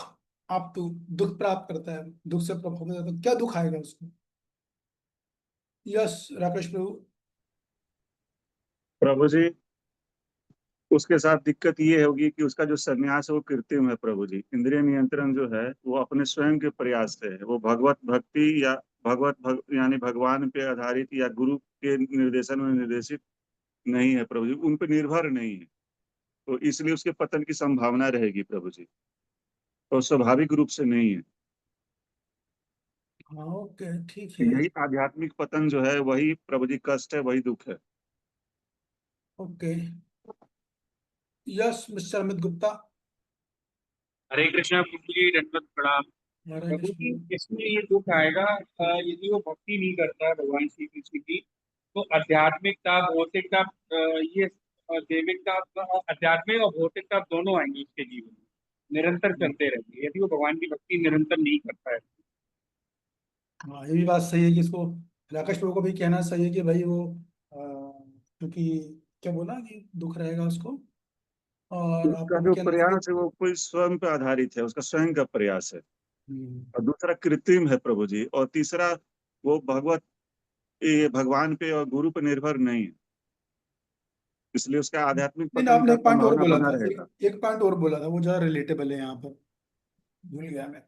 आप तो दुख प्राप्त करता है, दुख से प्रभावित है, तो क्या दुख आएगा उसको? यस राकेश प्रभु। प्रभु जी, उसके साथ दिक्कत ये होगी कि उसका जो संन्यास है वो कृत्रिम है प्रभु जी। इंद्रिय नियंत्रण जो है वो अपने स्वयं के प्रयास से है, वो भगवत भक्ति या यानी भगवान पे आधारित या गुरु के निर्देशन में निर्देशित नहीं है प्रभु जी, उन पे निर्भर नहीं है। तो इसलिए उसके पतन की संभावना रहेगी प्रभु जी, और स्वाभाविक रूप से नहीं है। हाँ ओके ठीक है। यही आध्यात्मिक पतन जो है वही प्रभु जी कष्ट है, वही दुख है। Okay. Yes mister Amit Gupta. Hare Krishna प्रभु जी, दंडवत प्रणाम। हरे प्रभु जी, कृष्ण। इसमें ये दुख आएगा यदि वो भक्ति नहीं करता है भगवान श्री कृष्ण की, तो आध्यात्मिकता भौतिकता ये दैविकता, आध्यात्मिक और भौतिकता दोनों आएंगे उसके जीवन में, निरंतर चलते रहेंगे यदि वो भगवान की भक्ति निरंतर नहीं करता है। हाँ ये भी बात सही है कि इसको राकेश प्रभु को भी कहना सही है कि भाई वो क्योंकि क्या बोला कि दुख रहेगा उसको, और उसका आपको भी जो कहना चाहिए। प्रयास है वो कोई स्वयं पे आधारित है, उसका स्वयं का प्रयास है। हम्म। और दूसरा कृत्रिम है प्रभु जी, और तीसरा वो ये भगवान पे और गुरु पे निर्भर नहीं है, इसलिए उसका आध्यात्मिक नहीं नहीं, पतन आपने का एक पॉइंट और संभावना बोला बना था, रहेगा। एक पॉइंट और बोला था, वो ज्यादा रिलेटेबल है यहाँ पर, भूल गया मैं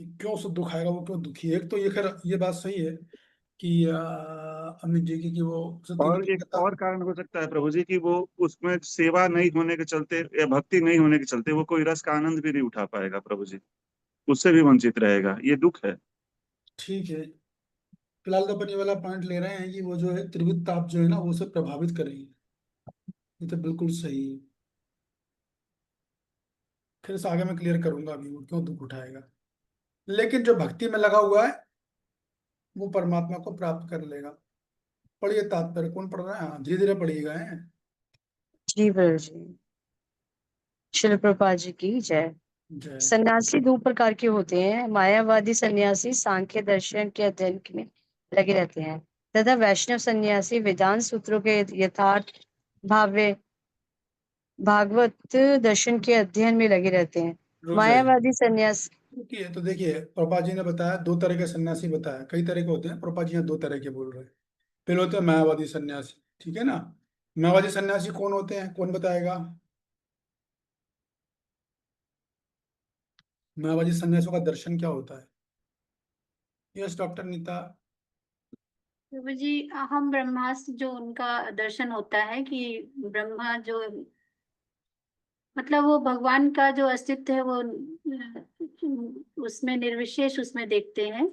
कि क्यों उसको दुख आएगा, वो क्यों दुखी है। एक तो ये खैर ये बात सही है कि अमित जी की कि वो उसे तीनों और एक दिव्यता। और कारण हो सकता है प्रभु जी कि वो उसमें सेवा नहीं होने के चलते या भक्ति नहीं होने के चलते वो कोई रस का आनंद भी नहीं उठा पाएगा प्रभु जी, उससे भी वंचित रहेगा, ये दुख है। ठीक है, फिलहाल तो अपन ये वाला पॉइंट ले रहे हैं कि वो जो है त्रिविध ताप जो है ना वो उसे प्रभावित करेगी। ये तो बिल्कुल सही है। फिर इसे आगे मैं क्लियर करूंगा अभी वो क्यों दुख उठाएगा। लेकिन जो भक्ति में लगा हुआ है वो परमात्मा को प्राप्त कर लेगा। पढ़िए तात्पर्य, कौन पढ़ रहा है? हाँ धीरे धीरे पढ़िएगा है। जी प्रभु जी। शिल प्रभुपाद जी की जय। जय। सन्यासी दो प्रकार के होते हैं। मायावादी सन्यासी सांख्य दर्शन के अध्ययन में लगे रहते हैं तथा वैष्णव सन्यासी वेदांत सूत्रों के यथार्थ भाव्य भागवत दर्शन के अध्ययन में लगे रहते हैं। रुक जाइए। मायावादी सन्यास रुकिए, तो देखिए प्रभुपाद जी ने बताया दो तरह के सन्यासी बताया, कई तरह के होते हैं, प्रभुपाद जी यहाँ दो तरह के बोल रहे हैं। पहले होते हैं मायावादी सन्यासी, ठीक है ना। मायावादी सन्यासी कौन होते हैं, कौन बताएगा? मायावादी सन्यासियों का दर्शन क्या होता है? Yes doctor Nita. प्रभु जी, हम ब्रह्मास्त्र जो उनका दर्शन होता है कि ब्रह्मा जो मतलब वो भगवान का जो अस्तित्व है वो उसमें निर्विशेष उसमें देखते हैं।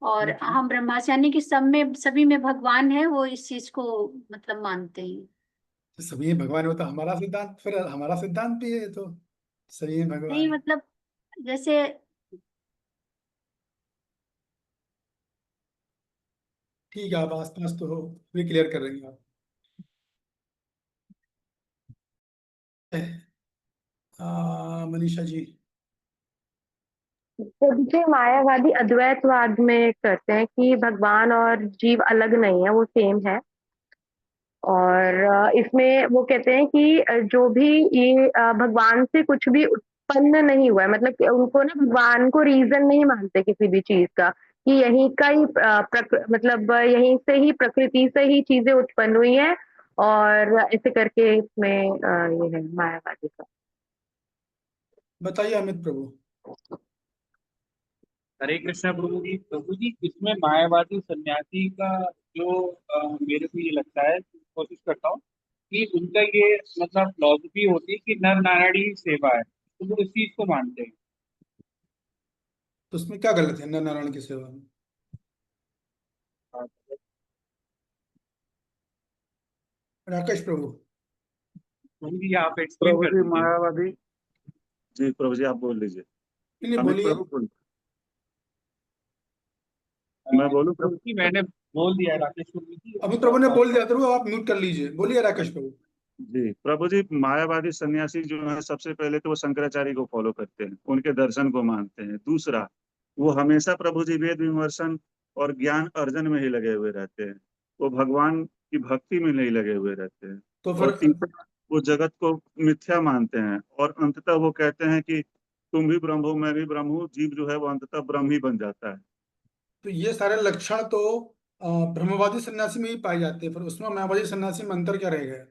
और हम ब्रह्मास्त्र यानी कि सब में सभी में भगवान है, वो इस चीज को मतलब मानते हैं। सभी भगवान होता हमारा सिद्धांत, फिर हमारा सिद्धांत भी है तो सभी भगवान नहीं है। मतलब जैसे ठीक है, आप आसपास तो हो, भी क्लियर कर रही हैं आप। मनीषा जी। तो देखिए, मायावादी अद्वैतवाद में करते हैं कि भगवान और जीव अलग नहीं है, वो सेम है। और इसमें वो कहते हैं कि जो भी ये भगवान से कुछ भी उत्पन्न नहीं हुआ है, मतलब कि उनको ना भगवान को रीजन नहीं मानते किसी भी चीज का, कि यहीं का ही मतलब यहीं से ही प्रकृति से ही चीजें उत्पन्न हुई हैं। और ऐसे करके इसमें ये है मायावादी का। बताइए अमित प्रभु। हरे कृष्णा प्रभु जी, इसमें मायावादी सन्यासी का जो मेरे को ये लगता है, कोशिश करता हूँ कि उनका ये मतलब फिलॉसफी होती है कि नर नारायणी ही सेवा है, तो वो इस चीज को मानते हैं। तो उसमें क्या गलत है नर नारायण की सेवा में? राकेश प्रभु। प्रभु जी, आप एक्सप्लेन प्रभु कर जी दीजिए। मायावादी, जी प्रभु जी आप बोल लीजिए। नहीं नहीं, अमित बोलिए। प्रभु बोल। मैं बोलूँ प्रभु? क्योंकि मैंने बोल दिया राकेश प्रभु जी। अभी प्रभु ने बोल दिया तो आप म्यूट कर लीजिए, बोलिए राकेश प्रभु। जी प्रभु जी, मायावादी सन्यासी जो है सबसे पहले तो वो शंकराचार्य को फॉलो करते हैं, उनके दर्शन को मानते हैं। दूसरा, वो हमेशा प्रभु जी वेद विमर्शन और ज्ञान अर्जन में ही लगे हुए रहते हैं, वो भगवान की भक्ति में नहीं लगे हुए रहते हैं। तो और फिर तीसरा, वो जगत को मिथ्या मानते हैं और अंततः वो कहते हैं कि तुम भी ब्रह्म हो, मैं भी ब्रह्म हूँ। जीव जो है वो अंततः ब्रह्म ही बन जाता है। तो ये सारे लक्षण तो ब्रह्मवादी सन्यासी में ही पाए जाते हैं, फिर उसमें मायावादी सन्यासी में अंतर क्या रह गया?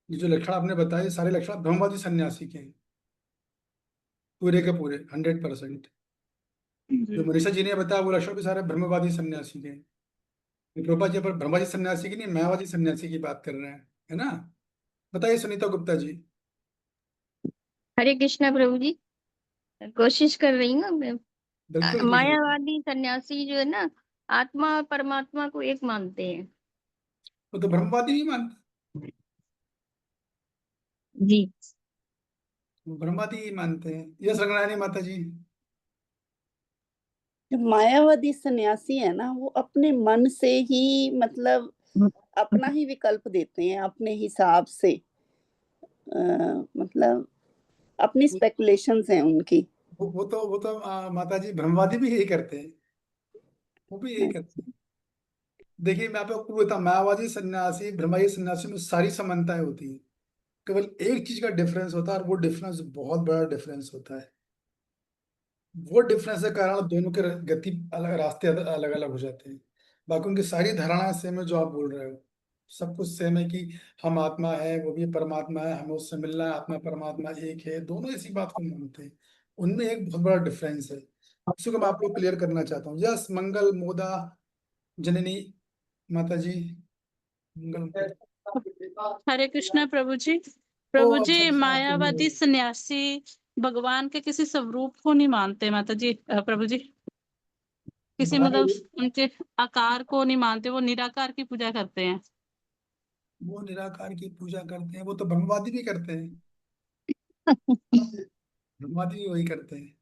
ये जो लक्षण आपने बताए, ये सारे लक्षण ब्रह्मवादी सन्यासी के हैं, पूरे के पूरे 100%। जो जी मनीषा जी ने बताया वो लक्षण भी सारे ब्रह्मवादी सन्यासी के हैं। कृपा जी पर ब्रह्मवादी सन्यासी की नहीं, मायावादी सन्यासी की बात कर रहे हैं, है ना? बताइए सुनीता गुप्ता जी। हरे कृष्णा प्रभु जी। कोशिश कर रही हूँ मैं। बिल्कुल कीजिए। मायावादी सन्यासी जो है ना, आत्मा और परमात्मा को एक मानते हैं। वो तो ब्रह्मवादी नहीं मानते, जी। वो ब्रह्मवादी ही मानते हैं। यस रंगनानी माता जी। जो मायावादी सन्यासी है ना, वो अपने मन से ही मतलब अपना ही विकल्प देते हैं अपने हिसाब से। मतलब अपनी स्पेकुलेशंस हैं उनकी। वो तो माता जी ब्रह्मवादी भी यही करते हैं, वो भी यही करते हैं। देखिए मैं आपको बताऊं, मायावादी सन्यासी ब्रह्मवादी सन्यासी में सारी समानताएं होती है, केवल एक चीज का डिफरेंस होता है, और वो डिफरेंस बहुत बड़ा डिफरेंस होता है। वो डिफरेंस के कारण दोनों के गति अलग, रास्ते अलग अलग हो जाते हैं। बाकी उनकी सारी धारणाएं सेम है जो आप बोल रहे हो, सब कुछ सेम है कि हम आत्मा है, वो भी परमात्मा है, हमें उससे मिलना है, आत्मा परमात्मा एक है, दोनों इसी बात को मानते हैं। उनमें एक बहुत बड़ा डिफरेंस है, इसी को मैं आपको क्लियर करना चाहता हूँ। यस मंगल मोदा जननी माता जी, मंगल। हरे कृष्णा प्रभु जी। ओ प्रभु अच्छा, जी, अच्छा, मायावादी सन्यासी भगवान के किसी स्वरूप को नहीं मानते माता जी, प्रभु जी। किसी मतलब उनके आकार को नहीं मानते, वो निराकार की पूजा करते हैं। वो निराकार की पूजा करते हैं, वो तो ब्रह्मवादी भी करते हैं, ब्रह्मवादी भी वही करते हैं।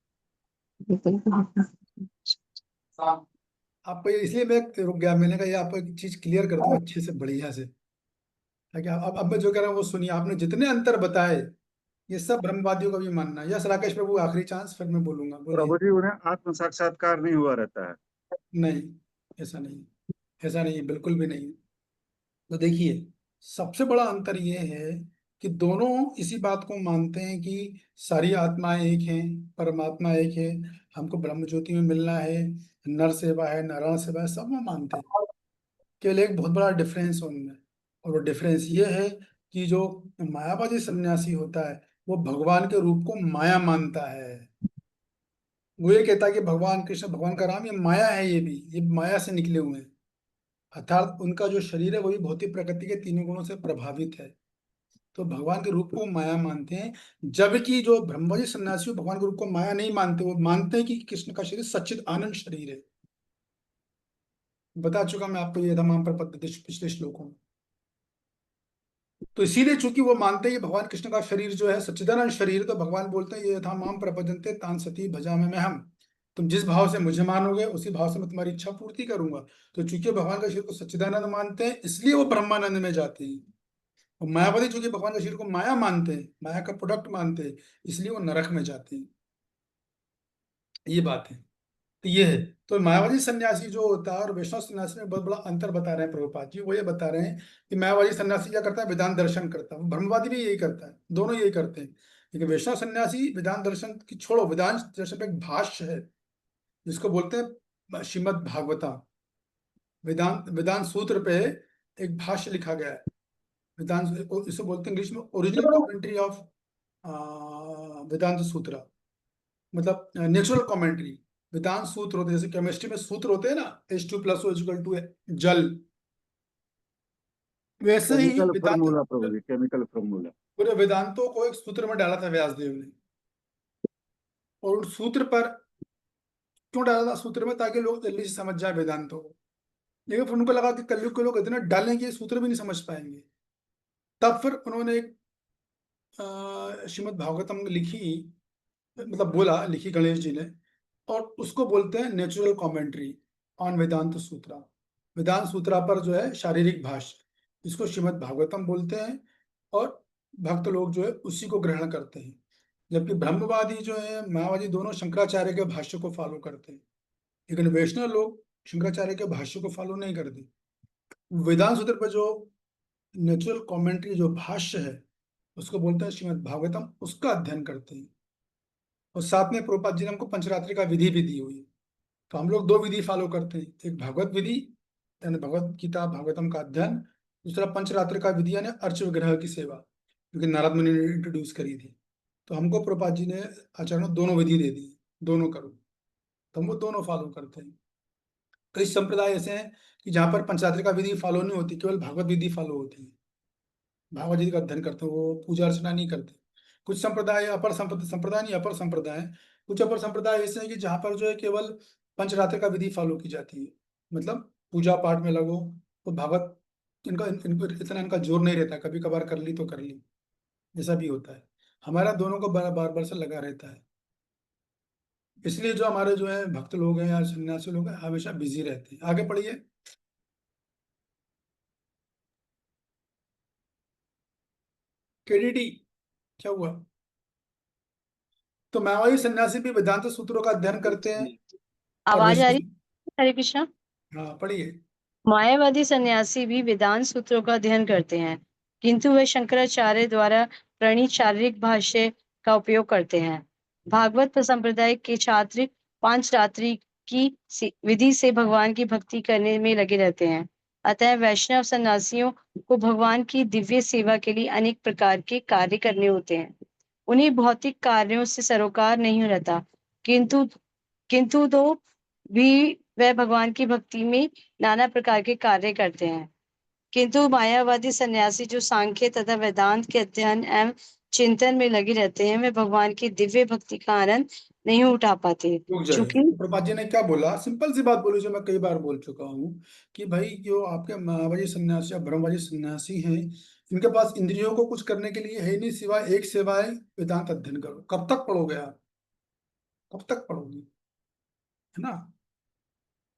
आपको इसलिए मैं रुक गया, मैंने कहा ये आपको एक चीज क्लियर कर दूं अच्छे से बढ़िया से, ताकि अब मैं जो कह रहा हूँ वो सुनिए। आपने जितने अंतर बताए ये सब ब्रह्मवादियों का भी मानना है। यस राकेश प्रभु, आखिरी चांस, फिर मैं बोलूंगा, प्रभु बोलिए। जी, उन्हें आत्म साक्षात्कार नहीं हुआ रहता है। नहीं, ऐसा नहीं, ऐसा नहीं, बिल्कुल भी नहीं। तो देखिए सबसे बड़ा अंतर ये है कि दोनों इसी बात को मानते हैं कि सारी आत्माएं एक हैं, परमात्मा एक है, हमको ब्रह्म ज्योति में मिलना है, नर सेवा है, नारायण सेवा है, सब वो मानते हैं। केवल एक बहुत बड़ा डिफरेंस है उनमें, और वो डिफरेंस ये है कि जो मायावादी सन्यासी होता है वो भगवान के रूप को माया मानता है। वो ये कहता है कि भगवान कृष्ण, भगवान का राम, ये माया है, ये माया से निकले हुए हैं। अर्थात उनका जो शरीर है वो भी भौतिक प्रकृति के तीनों गुणों से प्रभावित है, तो भगवान के रूप को माया मानते हैं। जबकि जो ब्रह्मवादी सन्यासी भगवान के रूप को माया नहीं मानते, वो मानते हैं कि कृष्ण का शरीर सच्चिद आनंद शरीर है। बता चुका मैं आपको ये तमाम पर पिछले श्लोकों में। तो इसीलिए चूंकि वो मानते हैं कि भगवान कृष्ण का शरीर जो है सच्चिदानंद शरीर है, तो भगवान बोलते हैं ये यथा माम प्रपद्यन्ते तान सती भजामि मैं हम। तुम जिस भाव से मुझे मानोगे उसी भाव से मैं तुम्हारी इच्छा पूर्ति करूंगा। तो चूंकि भगवान का शरीर को सच्चिदानंद मानते हैं इसलिए वो ब्रह्मानंद में जाते हैं। और मायावादी चूंकि भगवान का शरीर को माया मानते हैं, माया का प्रोडक्ट मानते हैं, इसलिए वो नरक में जाते हैं। ये बात है। तो ये है। तो मायावादी सन्यासी जो होता है और वैष्णव सन्यासी में बहुत बड़ा अंतर बता रहे हैं प्रभुपाद जी। वो ये बता रहे हैं कि मायावादी सन्यासी क्या करता है, वेदांत दर्शन करता है, ब्रह्मवादी भी यही करता है, दोनों यही करते हैं। लेकिन वैष्णव सन्यासी वेदांत दर्शन की छोड़ो, वेदांत दर्शन पे एक भाष्य है जिसको बोलते हैं श्रीमद् भागवता। वेदांत वेदांत सूत्र पे एक भाष्य लिखा गया है। वेदांत इसे बोलते हैं इंग्लिश में ओरिजिनल कमेंट्री ऑफ वेदांत सूत्र, मतलब नेचुरल कमेंट्री। वेदांत सूत्र होते हैं जैसे केमिस्ट्री में सूत्र होते हैं ना, H2+O = जल, वैसे ही केमिकल वेदांत फॉर्मूला प्रभु जी, केमिकल फॉर्मूला। पूरे वेदांतों को एक सूत्र में डाला था व्यासदेव ने, और उस सूत्र पर क्यों डाला था सूत्र में, ताकि लोग जल्दी से समझ जाए वेदांतों को। लेकिन फिर उनको लगा कि कलयुग के लोग इतना डालेंगे सूत्र भी नहीं समझ पाएंगे। तब फिर उन्होंने एक श्रीमद् भागवतम लिखी, मतलब बोला, लिखी गणेश जी ने, और उसको बोलते हैं नेचुरल कमेंट्री ऑन वेदांत सूत्रा। वेदांत सूत्रा पर जो है शारीरिक भाष्य, इसको श्रीमद् भागवतम बोलते हैं, और भक्त लोग जो है उसी को ग्रहण करते हैं। जबकि ब्रह्मवादी जो है, मायावादी, दोनों शंकराचार्य के भाष्य को फॉलो करते हैं, लेकिन वैष्णव लोग शंकराचार्य के भाष्य को फॉलो नहीं करते। वेदांत सूत्र पर जो नेचुरल कमेंट्री जो भाष्य है उसको बोलते हैं श्रीमद् भागवतम, उसका अध्ययन करते हैं। और साथ में प्रभुपाद जी ने हमको पंचरात्रि का विधि भी दी हुई है। तो हम लोग दो विधि फॉलो करते हैं, एक भागवत विधि यानी भगवत गीता भागवतम का अध्ययन, दूसरा पंचरात्रि का विधि यानी अर्च विग्रह की सेवा, क्योंकि नारद मुनि ने इंट्रोड्यूस करी थी। तो हमको प्रभुपाद जी ने आचार्यों ने दोनों विधि दे दी, दोनों करो, तो हम वो दोनों फॉलो करते हैं। कई संप्रदाय ऐसे हैं कि जहाँ पर पंचरात्रि का विधि फॉलो नहीं होती, केवल भागवत विधि फॉलो होती है, भागवत जी का अध्ययन करते हैं, वो पूजा अर्चना नहीं करते। कुछ संप्रदाय अपर संप्रदाय नहीं, अपर संप्रदाय है, कुछ अपर संप्रदाय ऐसे हैं कि जहाँ पर जो है केवल पंचरात्र का विधि फॉलो की जाती है, मतलब पूजा पाठ में लगो, तो भागवत इनको इतना इनका जोर नहीं रहता, कभी कभार कर ली तो कर ली, ऐसा भी होता है। हमारा दोनों को बार बार से लगा रहता है, इसलिए जो हमारे जो है भक्त लोग हैं या सन्यासी लोग हैं हमेशा बिजी रहते हैं। आगे पढ़िए। केडीडी क्या हुआ? तो मायावादी सन्यासी भी वेदांत सूत्रों का अध्ययन करते हैं और आवाज आ रही? वैष्णव। हरे कृष्णा। हाँ पढ़िए। मायावादी सन्यासी भी वेदांत सूत्रों का अध्ययन करते हैं, किंतु वे शंकराचार्य द्वारा प्रणीत शारीरिक भाष्य का उपयोग करते हैं। भागवत संप्रदाय के छात्र पांचरात्रि की विधि से भगवान की भक्ति करने में लगे रहते हैं। अतः वैष्णव सन्यासियों को भगवान की दिव्य सेवा के लिए अनेक प्रकार के कार्य करने होते हैं। उन्हें भौतिक कार्यों से सरोकार नहीं रहता, किंतु तो भी वह भगवान की भक्ति में नाना प्रकार के कार्य करते हैं। किंतु मायावादी सन्यासी जो सांख्य तथा वेदांत के अध्ययन एवं चिंतन में लगे रहते हैं, वे भगवान की दिव्य भक्ति का आनंद नहीं उठा पाते। चूंकि प्रभुपाद जी ने क्या बोला, सिंपल सी बात बोली जो मैं कई बार बोल चुका हूँ कि भाई जो आपके मायावादी सन्यासी या ब्रह्मवादी सन्यासी हैं, इनके पास इंद्रियों को कुछ करने के लिए है नहीं सिवाय एक सेवा है, वेदांत अध्ययन करो। कब तक पढ़ोगे आप, कब तक पढ़ोगे, है ना?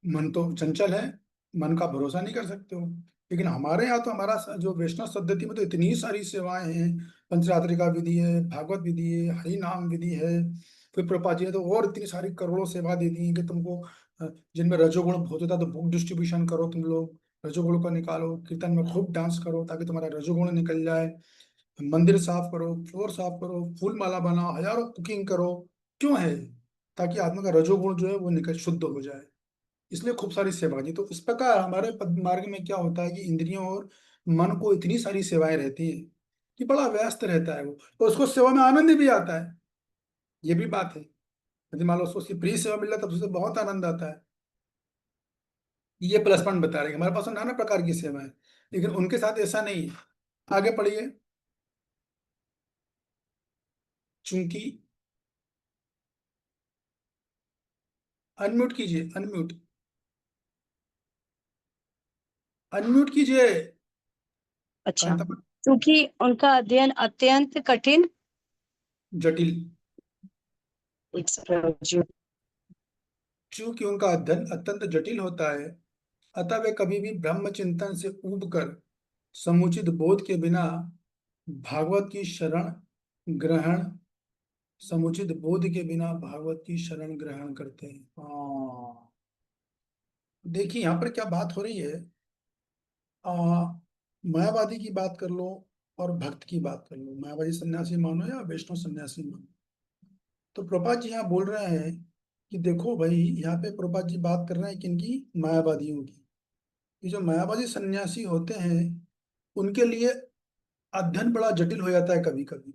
मन तो चंचल है, मन का भरोसा नहीं कर सकते हो। लेकिन हमारे यहाँ तो हमारा जो वैष्णव पद्धति में तो इतनी सारी सेवाएं हैं, पंचरात्रि का विधि है, भागवत विधि है, हरि नाम विधि है, फिर प्रभुपाद जी ने तो और इतनी सारी करोड़ों सेवा दे दी है कि तुमको जिनमें रजोगुण बहुत होता है तो बुक डिस्ट्रीब्यूशन करो, तुम लोग रजोगुण को निकालो, कीर्तन में खूब डांस करो ताकि तुम्हारा रजोगुण निकल जाए, मंदिर साफ करो, फ्लोर साफ करो, फूल माला बनाओ, हजारों कुकिंग करो। क्यों है? ताकि आत्मा का रजोगुण जो है वो निकल शुद्ध हो जाए, इसलिए खूब सारी सेवा दी। तो इस प्रकार हमारे पद मार्ग में क्या होता है कि इंद्रियों और मन को इतनी सारी सेवाएं रहती हैं कि बड़ा व्यस्त रहता है वो, तो उसको सेवा में आनंद भी आता है, ये भी बात है। यदि मान लो उसको उसकी प्रिय सेवा मिल रहा है तब उसे बहुत आनंद आता है। ये प्लस पॉइंट बता रहे हैं हमारे पास नाना प्रकार की सेवा है, लेकिन उनके साथ ऐसा नहीं है। आगे पढ़िए। चूंकि अनम्यूट कीजिए, अनम्यूट अनम्यूट कीजिए। अच्छा, कांतापन क्योंकि उनका अध्ययन अत्यंत कठिन जटिल, प्रभु चूंकि उनका अध्ययन अत्यंत जटिल होता है, अतः वे कभी भी ब्रह्म चिंतन से ऊब कर समुचित बोध के बिना भागवत की शरण ग्रहण समुचित बोध के बिना भागवत की शरण ग्रहण करते हैं। हाँ देखिए यहाँ पर क्या बात हो रही है। आ, मायावादी की बात कर लो और भक्त की बात कर लो, मायावादी सन्यासी मानो या वैष्णव सन्यासी मानो, तो प्रभुपाद जी यहाँ बोल रहे हैं कि देखो भाई, यहाँ पे प्रभुपाद जी बात कर रहे हैं किनकी? मायावादियों की। ये जो मायावादी सन्यासी होते हैं उनके लिए अध्ययन बड़ा जटिल हो जाता है कभी कभी।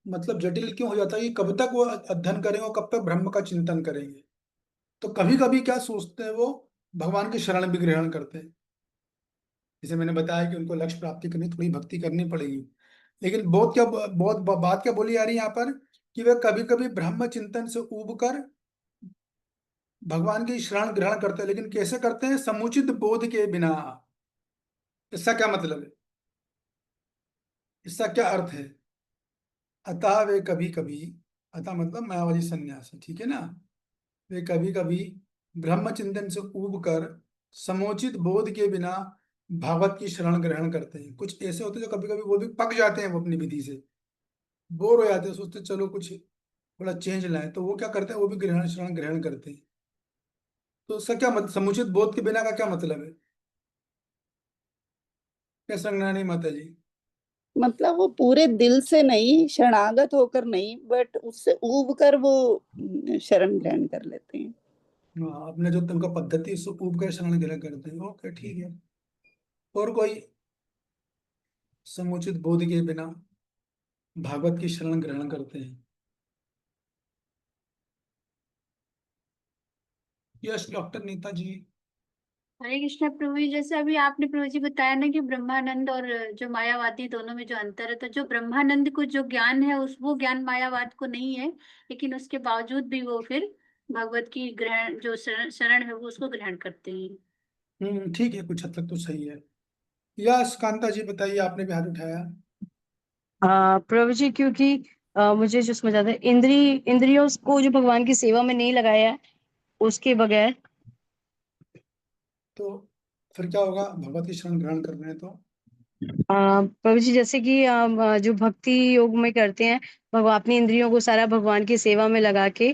मतलब जटिल क्यों हो जाता है कि कब तक वो अध्ययन करेंगे और कब तक ब्रह्म का चिंतन करेंगे। तो कभी कभी क्या सोचते हैं वो, भगवान की शरण भी ग्रहण करते हैं। जैसे मैंने बताया कि उनको लक्ष्य प्राप्ति करनी, थोड़ी भक्ति करनी पड़ेगी, लेकिन बहुत बात क्या बोली जा रही है यहाँ पर कि वे कभी कभी ब्रह्म चिंतन से ऊब कर भगवान की शरण ग्रहण करते हैं, लेकिन कैसे करते हैं? समुचित बोध के बिना। इसका क्या मतलब है, इसका क्या अर्थ है? अतः वे कभी कभी अतः मतलब मायावादी सन्यासी, ठीक है ना। वे कभी कभी ब्रह्म चिंतन से ऊब कर समुचित बोध के बिना भागवत की शरण ग्रहण करते हैं। कुछ ऐसे होते हैं जो कभी कभी वो भी पक जाते हैं, वो अपनी विधि से बोर हो जाते हैं, सोचते हैं चलो कुछ थोड़ा चेंज लाए, तो वो क्या करते हैं, वो भी ग्रहण शरण ग्रहण करते हैं। तो उसका क्या मतलब, समुचित बोध के बिना का क्या मतलब है, क्या संज्ञानी माता जी? मतलब वो पूरे दिल से नहीं, शरणागत होकर नहीं, बट उससे ऊब कर वो शरण ग्रहण कर लेते हैं। हाँ, अपने जो तुमका पद्धति है, उससे ऊब कर शरण ग्रहण करते हैं। ओके ठीक है। और कोई समुचित बोध के बिना भागवत की शरण ग्रहण करते हैं? यस डॉक्टर नीता जी। हरे कृष्ण प्रभु जी, जैसे अभी आपने प्रभु जी बताया ना कि ब्रह्मानंद और जो मायावादी दोनों में जो अंतर है, तो जो ब्रह्मानंद को जो ज्ञान है उस वो ज्ञान मायावाद को नहीं है, लेकिन उसके बावजूद भी वो फिर भगवत की ग्रहण जो शरण है वो उसको ग्रहण करते हैं। ठीक है, कुछ हद तक तो सही है। यस कांता जी बताइए, आपने भी हाथ उठाया। प्रभु जी, क्योंकि मुझे जो समझ आता है, इंद्रियों को जो भगवान की सेवा में नहीं लगाया है, उसके बगैर। तो फिर क्या होगा, भगवत की शरण ग्रहण कर रहे हैं तो? प्रभु जी, जैसे कि जो भक्ति योग में करते हैं, भगवान अपनी इंद्रियों को सारा भगवान की सेवा में लगा के,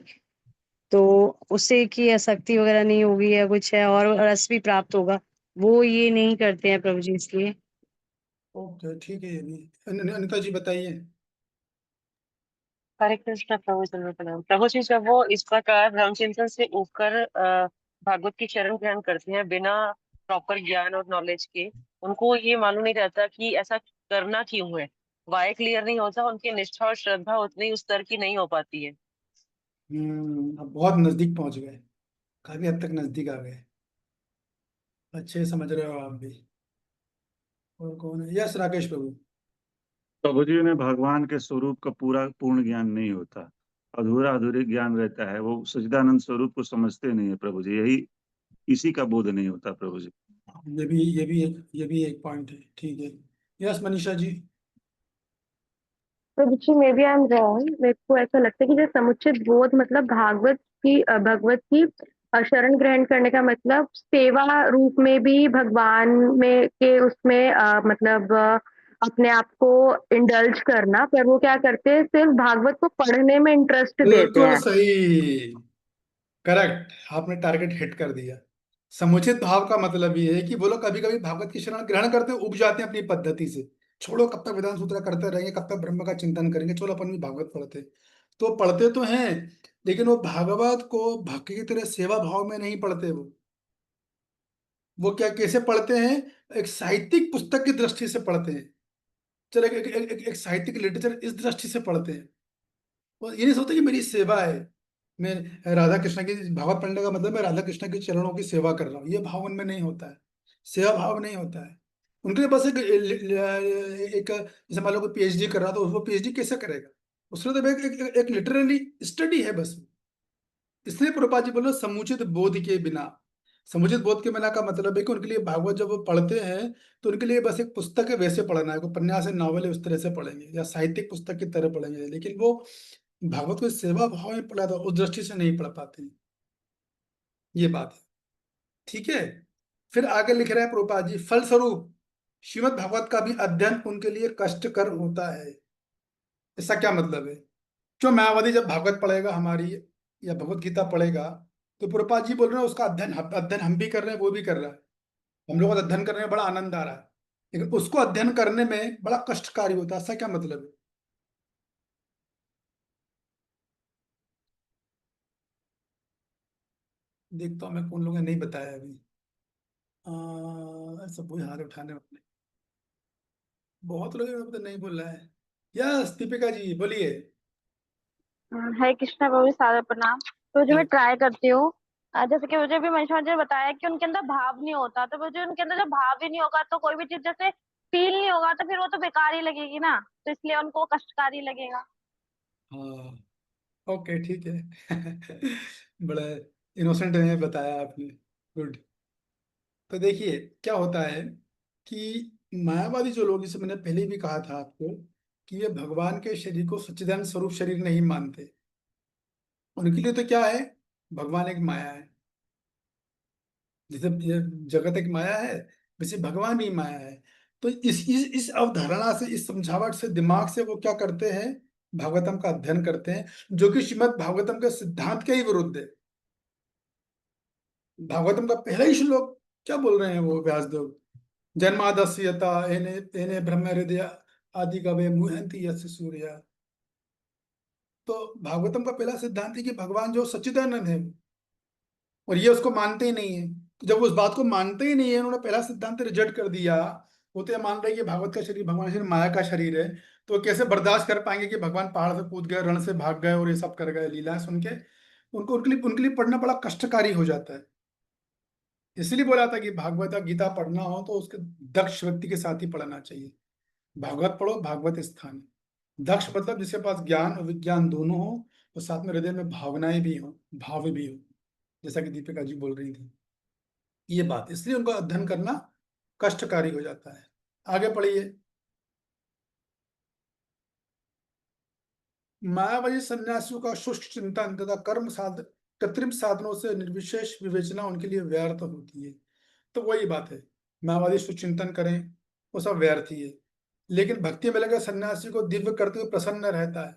तो उससे की आसक्ति वगैरह नहीं होगी या कुछ है, और रस भी प्राप्त होगा, वो ये नहीं करते हैं प्रभु जी, इसलिए। ओके ठीक है, ये भी। अनिता जी बताइए। हरे कृष्ण प्रभु जी में प्रणाम। प्रभु जी जब वो इस प्रकार ब्रह्मचिंतन से ऊपर भागवत की शरण ग्रहण करते हैं बिना प्रॉपर ज्ञान और नॉलेज के, उनको ये मालूम नहीं रहता कि ऐसा करना क्यों है। वाय क्लियर नहीं होता, उनकी निष्ठा और श्रद्धा उतनी उस स्तर की नहीं हो पाती है। अब बहुत नजदीक पहुंच गए, काफी हद तक नजदीक आ गए। अच्छे समझ रहे हो आप भी। और कौन है? यस राकेश प्रभु। प्रभु जी ने भगवान के स्वरूप का पूरा पूर्ण ज्ञान नहीं होता, अधूरा अधूरे ज्ञान रहता है, वो सच्चिदानंद स्वरूप को समझते नहीं है प्रभु जी, यही इसी का बोध नहीं होता प्रभु जी। ये भी एक पॉइंट है, ठीक है। यस मनीषा जी। तो जी may be I am wrong, मेरे को ऐसा लगता है कि जो समुचित बोध मतलब भगवत की शरण ग्रहण करने का मतलब सेवा रूप में भी भगवान में के उसमें अपने आप को इंडल्ज करना, पर वो क्या करते हैं, सिर्फ भागवत को पढ़ने में इंटरेस्ट देते बिल्कुल हैं। सही, करेक्ट, आपने टारगेट हिट कर दिया। समुचित भाव का मतलब ये है कि वो लोग कभी कभी भागवत की शरण ग्रहण करते हैं, उब जाते हैं अपनी पद्धति से। छोड़ो, कब तक वेदांत सूत्र करते रहेंगे, कब तक ब्रह्म का चिंतन करेंगे, चलो अपन भी भागवत पढ़ते। तो पढ़ते तो हैं, लेकिन वो भागवत को भक्ति की तरह सेवा भाव में नहीं पढ़ते। वो क्या कैसे पढ़ते हैं, एक साहित्यिक पुस्तक की दृष्टि से पढ़ते हैं। चलो एक साहित्यिक लिटरेचर इस दृष्टि से पढ़ते हैं। वो ये नहीं सोचते कि मेरी सेवा है, मैं राधा कृष्ण की भागवत पढ़ने का मतलब मैं राधा कृष्ण के चरणों की सेवा कर रहा हूँ, ये भाव उनमें नहीं होता है। सेवा भाव नहीं होता है उनके लिए। बस एक जैसे मान लो कोई पीएचडी कर रहा तो वो पीएचडी कैसे करेगा, उसने तो एक लिटरली स्टडी है बस। इसलिए प्रभुपाद जी बोलो समुचित बोध के बिना। समुचित बोध के बिना का मतलब है कि उनके लिए भागवत जब वो पढ़ते हैं तो उनके लिए बस एक पुस्तक है वैसे पढ़ना है, कोई उपन्यास है, नॉवल है, उस तरह से पढ़ेंगे या साहित्यिक पुस्तक की तरह पढ़ेंगे, लेकिन वो भागवत को सेवा भाव में पढ़ा था, उस दृष्टि से नहीं पढ़ पाते हैं। ये बात है, ठीक है। फिर आगे लिख रहे हैं प्रभुपाद जी, फलस्वरूप श्रीमद् भागवत का भी अध्ययन उनके लिए कष्टकर होता है। इसका क्या मतलब है, जो मायावादी जब भागवत पढ़ेगा हमारी या भगवत गीता पढ़ेगा, तो प्रभुपाद जी बोल रहे हैं उसका अध्ययन अध्ययन हम भी कर रहे हैं, वो भी कर रहा है। हम लोग को अध्ययन करने में बड़ा आनंद आ रहा है, लेकिन उसको अध्ययन करने में बड़ा कष्टकारी होता है। ऐसा क्या मतलब है? देखता हूँ मैं कौन लोगों ने नहीं बताया अभी। सब वही हाथ उठाने वाले, बहुत लोग अभी तो नहीं बोल रहा है। यस दीपिका जी बोलिए। हरे कृष्णा प्रभु जी, सादर प्रणाम। तो जो मैं हाँ, ट्राई करती हूँ, जैसे कि मुझे भी मनीषा जी ने बताया कि उनके अंदर भाव नहीं होता, तो मुझे उनके अंदर जब भाव ही नहीं होगा तो कोई भी चीज जैसे फील नहीं होगा तो फिर वो तो बेकार ही लगेगी ना, तो इसलिए उनको कष्टकारी लगेगा। हाँ, ओके ठीक है। बड़ा इनोसेंट में बताया आपने, गुड। तो देखिए क्या होता है कि मायावादी जो लोग, जिसे मैंने पहले भी कहा था आपको, कि ये भगवान के शरीर को सच्चिदानंद स्वरूप शरीर नहीं मानते। उनके लिए तो क्या है, भगवान एक माया है। जैसे ये जगत एक माया है, वैसे भगवान भी माया है। तो इस अवधारणा से, इस समझावट से, दिमाग से वो क्या करते हैं, भागवतम का अध्ययन करते हैं, जो कि श्रीमद् भागवतम के सिद्धांत के ही विरुद्ध है। भागवतम का पहला ही श्लोक क्या बोल रहे हैं वो व्यासदेव, जन्मादस्य यथा एने एने ब्रह्म हृदय आदि कवे मुह्यंति यस्य सूर्य। तो भागवतम का पहला सिद्धांत है कि भगवान जो सच्चिदानंद है, और ये उसको मानते ही नहीं है। तो जब वो उस बात को मानते ही नहीं है, उन्होंने पहला सिद्धांत रिजेक्ट कर दिया, वो तो ये मान रहे हैं कि भागवत का शरीर, भगवान का शरीर माया का शरीर है, तो वो कैसे बर्दाश्त कर पाएंगे कि भगवान पहाड़ से कूद गए, रण से भाग गए और ये सब कर गए, लीला सुन के उनको उनके लिए पढ़ना बड़ा कष्टकारी हो जाता है। इसलिए बोला था कि भागवत गीता पढ़ना हो तो उसके दक्ष व्यक्ति के साथ ही पढ़ना चाहिए। भागवत पढ़ो, भागवत स्थान है। दक्ष मतलब जिसके पास ज्ञान और विज्ञान दोनों हो, और साथ में हृदय में भावनाएं भी हो, भाव भी हो, जैसा कि दीपिका जी बोल रही थी ये बात, इसलिए उनको अध्ययन करना कष्टकारी हो जाता है। आगे पढ़िए। मायावादी सन्यासियों का शुष्क चिंतन तथा कृत्रिम साधनों से निर्विशेष विवेचना उनके लिए व्यर्थ होती है। तो वही बात है, मायावादी शुष्क चिंतन करें वो सब व्यर्थ ही है, लेकिन भक्ति में लगे सन्यासी को दिव्य करते हुए प्रसन्न रहता है,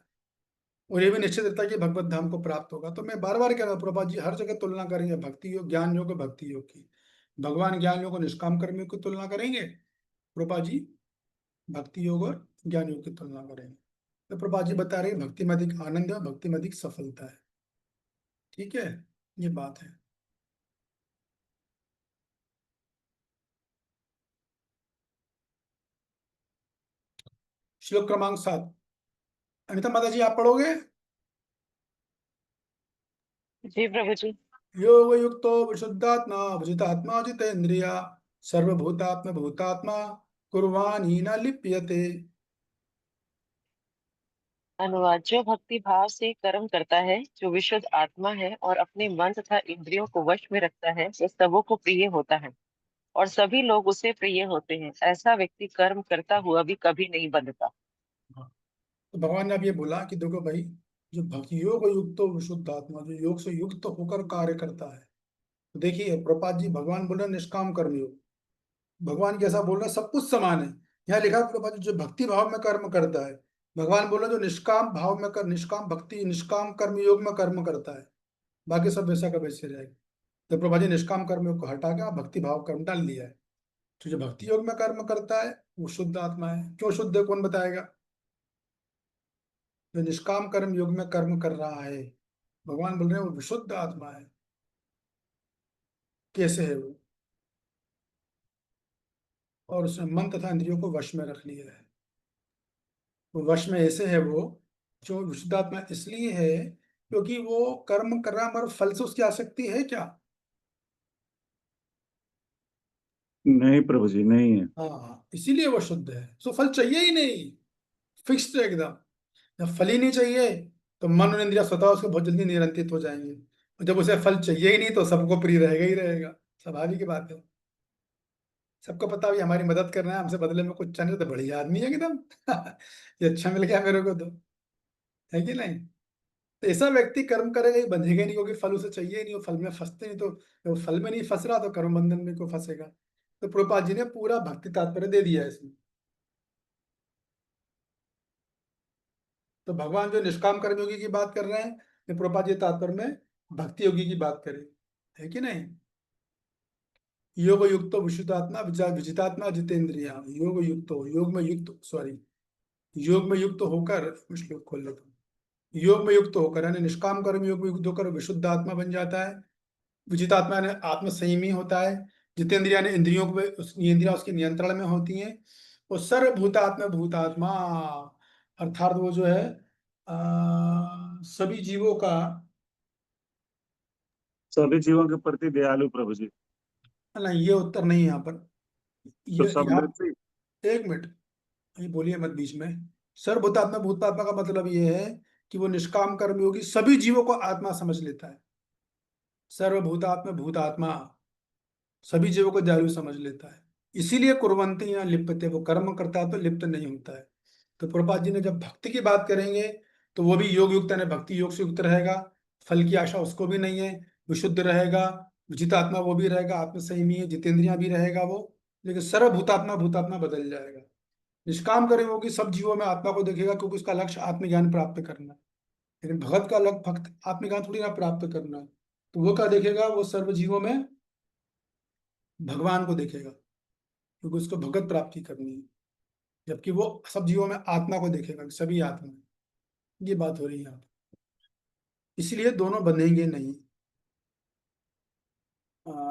और ये भी निश्चित रहता है कि भगवत धाम को प्राप्त होगा। तो मैं बार बार कह रहा हूँ, प्रभुपाद जी हर जगह तुलना करेंगे भक्ति योग, ज्ञान योग, भक्ति योग की। भगवान ज्ञान योग और निष्काम कर्म योग की तुलना करेंगे, प्रभुपाद जी भक्ति योग और ज्ञान योग की तुलना करेंगे। तो प्रभुपाद जी बता रहे हैं भक्ति में अधिक आनंद है, भक्ति में अधिक सफलता है। ठीक है, ये बात है। श्लोक क्रमांक 7, अनिता माता जी आप पढ़ोगे। जी प्रभु जी। योग युक्तो विशुद्धात्मा विजितात्मा जितेन्द्रिया सर्वभूतात्म भूतात्मा कुर्वाणी न लिप्यते। अनुवाद, जो भक्ति भाव से कर्म करता है, जो विशुद्ध आत्मा है और अपने मन तथा इंद्रियों को वश में रखता है, वो सबों को प्रिय होता है और सभी लोग उसे प्रिय होते हैं। ऐसा व्यक्ति कर्म करता हुआ भी कभी नहीं बंधता। तो भगवान ने अब ये बोला कि देखो भाई, जो भक्ति योग युक्त विशुद्ध आत्मा, जो योग से युक्त होकर कार्य करता है। तो देखिए प्रपात जी, भगवान बोल रहे निष्काम कर्म योग, भगवान कैसा बोल रहा है, सब कुछ समान है। यहाँ लिखा है प्रपात जी जो भक्ति भाव में कर्म करता है, भगवान बोल रहे जो निष्काम भाव में कर, निष्काम भक्ति, निष्काम कर्म योग में कर्म करता है, बाकी सब वैसा का वैसे रहेगा। तो प्रभा जी निष्काम कर्म योग को हटा के भक्ति भाव कर्म डाल दिया है। तो जो भक्ति योग में कर्म करता है वो शुद्ध आत्मा है। क्यों शुद्ध है, कौन बताएगा। जो निष्काम कर्म योग में कर्म कर रहा है, भगवान बोल रहे हैं वो विशुद्ध आत्मा है। कैसे है वो, और उसने मन तथा इंद्रियों को वश में रख लिया है। वो वश में ऐसे है वो, जो विशुद्ध आत्मा इसलिए है क्योंकि वो कर्म कर रहा है, मगर फल से उसकी आसक्ति है क्या। नहीं प्रभु जी, नहीं है। हाँ, इसीलिए वो शुद्ध है, सो फल चाहिए ही नहीं, फिक्स्ड है एकदम। जब फल ही नहीं चाहिए तो मन और इंद्रिया स्वतः उसको बहुत जल्दी नियंत्रित हो जाएंगे, और जब उसे फल चाहिए ही नहीं तो सबको प्रिय रहेगा ही रहेगा, स्वाभाविक बात है। सबको पता भी हमारी मदद करना है, हमसे बदले में कुछ चाहिए तो बढ़िया आदमी है एकदम ये अच्छा मिल गया मेरे को तो, है कि नहीं। तो ऐसा व्यक्ति कर्म करेगा ही, बंधेगा नहीं, क्योंकि फल उसे चाहिए ही नहीं, वो फल में फंसते नहीं। तो जब वो फल में नहीं फंस रहा तो कर्म बंधन में क्यों फंसेगा। तो प्रभुपाद जी ने पूरा भक्ति तात्पर्य दे दिया है इसमें। तो भगवान जो निष्काम कर्म योगी की बात कर रहे हैं, ये प्रभुपाद जी तात्पर्य में भक्ति योगी की बात करें, है कि नहीं। योग युक्त विशुद्धात्मा विजितात्मा जितेंद्रिया, योग युक्त हो, योग में युक्त, सॉरी, योग में युक्त होकर, श्लोक खोल लेता हूँ। योग में युक्त होकर यानी निष्काम कर्म योग में युक्त होकर विशुद्ध आत्मा बन जाता है। विजितात्मा ने आत्म संयमी होता है। जितेंद्रिया ने इंद्रियों को, इंद्रिया उसके नियंत्रण में होती हैं। और सर्वभूतात्मा भूतात्मा अर्थात वो जो है सभी जीवों का, सभी जीवों के प्रति दयालु प्रभु जी। नहीं ये उत्तर नहीं है यहाँ पर। तो ये सब यहाँ, मृत्यु। एक मिनट, ये बोलिए मत बीच में। सर्वभूतात्मा भूतात्मा का मतलब ये है कि वो निष्काम कर्म योगी सभी जीवों को आत्मा समझ लेता है। सर्वभूतात्मा भूतात्मा सभी जीवों को दयालु समझ लेता है, इसीलिए कुर्वन्ति या लिप्यते, वो कर्म करता है तो लिप्त नहीं होता है। तो प्रभुपाद जी ने जब भक्ति की बात करेंगे तो वो भी योग युक्त यानी भक्ति योग से युक्त रहेगा, फल की आशा उसको भी नहीं है, विशुद्ध रहेगा, जितात्मा वो भी रहेगा, आत्मसंयमी है, जितेंद्रियां भी रहेगा वो, लेकिन सर्वभूतात्मा भूतात्मा बदल जाएगा। निष्काम कर्म योगी सब जीवों में आत्मा को देखेगा, क्योंकि उसका लक्ष्य आत्मज्ञान प्राप्त करना है। लेकिन भगत का लक्ष्य भक्त आत्मज्ञान थोड़ी ना प्राप्त करना है, तो वो क्या देखेगा, वो सर्व जीवों में भगवान को देखेगा, क्योंकि उसको भगत प्राप्ति करनी है। जबकि वो सब जीवों में आत्मा को देखेगा, सभी आत्मा है। ये बात हो रही है यहाँ पे। इसलिए दोनों बनेंगे नहीं।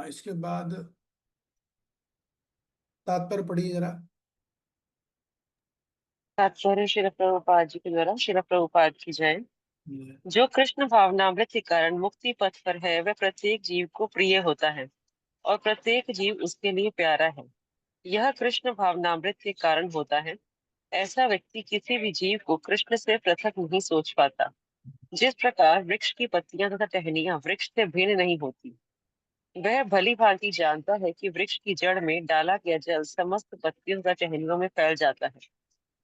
इसके बाद तात्पर्य पढ़िए जरा। तात्पर्य श्रील प्रभुपाद जी के द्वारा। श्रील प्रभुपाद की जय। जो कृष्ण भावनामृत के कारण मुक्ति पथ पर है, वह प्रत्येक जीव को प्रिय होता है और प्रत्येक जीव उसके लिए प्यारा है। यह कृष्ण भावनामृत के कारण होता है। ऐसा व्यक्ति किसी भी जीव को कृष्ण से पृथक नहीं सोच पाता। जिस प्रकार वृक्ष की पत्तियां तथा टहनियां वृक्ष से भिन्न नहीं होती, वह भली भांति जानता है कि वृक्ष की जड़ में डाला गया जल समस्त पत्तियों तथा टहनियों में फैल जाता है,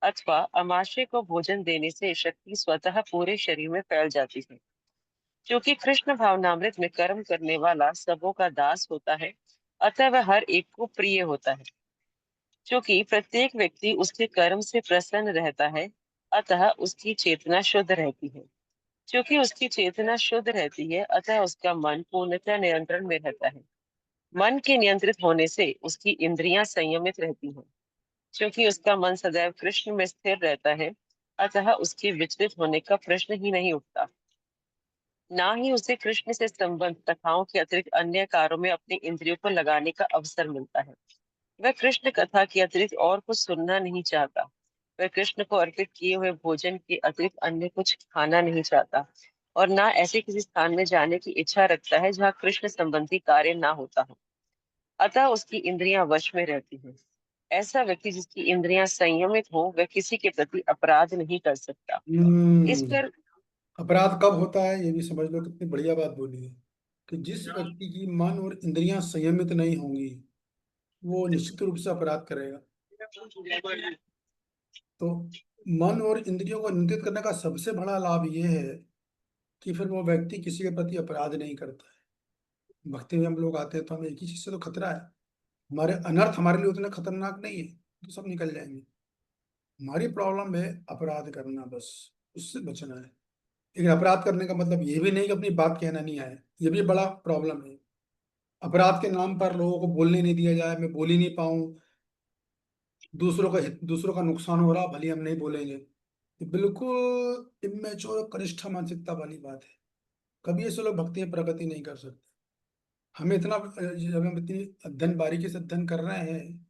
अथवा अमाशय को भोजन देने से शक्ति स्वतः पूरे शरीर में फैल जाती है। क्योंकि कृष्ण भावनामृत में कर्म करने वाला सबों का दास होता है, अतः वह हर एक को प्रिय होता है। क्योंकि प्रत्येक व्यक्ति उसके कर्म से प्रसन्न रहता है, अतः उसकी चेतना शुद्ध रहती है। क्योंकि उसकी चेतना शुद्ध रहती है, अतः उसका मन पूर्णतः नियंत्रण में रहता है। मन के नियंत्रित होने से उसकी इंद्रियां संयमित रहती हैं। क्योंकि उसका मन सदैव कृष्ण में स्थिर रहता है, अतः उसके विचलित होने का प्रश्न ही नहीं उठता। ना ही उसे कृष्ण से संबंध कथाओं के अतिरिक्त अन्य कार्यों में अपनी इंद्रियों को लगाने का अवसर मिलता है। वह कृष्ण कथा के अतिरिक्त और कुछ सुनना नहीं चाहता। वह कृष्ण को अर्पित किए हुए भोजन के अतिरिक्त अन्य कुछ खाना नहीं चाहता, और ना ऐसे किसी स्थान में जाने की इच्छा रखता है जहाँ कृष्ण संबंधी कार्य ना होता हो। अतः उसकी इंद्रियां वश में रहती हैं। ऐसा व्यक्ति जिसकी इंद्रियां संयमित हो, वह किसी के प्रति अपराध नहीं कर सकता। इस पर अपराध कब होता है, ये भी समझ लो। कितनी बढ़िया बात बोली है कि जिस व्यक्ति की मन और इंद्रियां संयमित नहीं होंगी, वो निश्चित रूप से अपराध करेगा। तो मन और इंद्रियों को नियंत्रित करने का सबसे बड़ा लाभ ये है कि फिर वो व्यक्ति किसी के प्रति अपराध नहीं करता है। भक्ति में हम लोग आते हैं तो हमें एक ही चीज से तो खतरा है, हमारे अनर्थ हमारे लिए उतने खतरनाक नहीं है, तो सब निकल जाएंगे। हमारी प्रॉब्लम है अपराध करना, बस उससे बचना है। लेकिन अपराध करने का मतलब ये भी नहीं कि अपनी बात कहना नहीं आए, ये भी बड़ा प्रॉब्लम है। अपराध के नाम पर लोगों को बोलने नहीं दिया जाए, मैं बोल ही नहीं पाऊं, दूसरों का नुकसान हो रहा, भले हम नहीं बोलेंगे। ये बिल्कुल इमेच्योर कनिष्ठ मानसिकता वाली बात है। कभी ऐसे लोग भक्ति में प्रगति नहीं कर सकते। हमें इतना जब हम इतनी अध्ययन बारीकी से अध्ययन कर रहे हैं,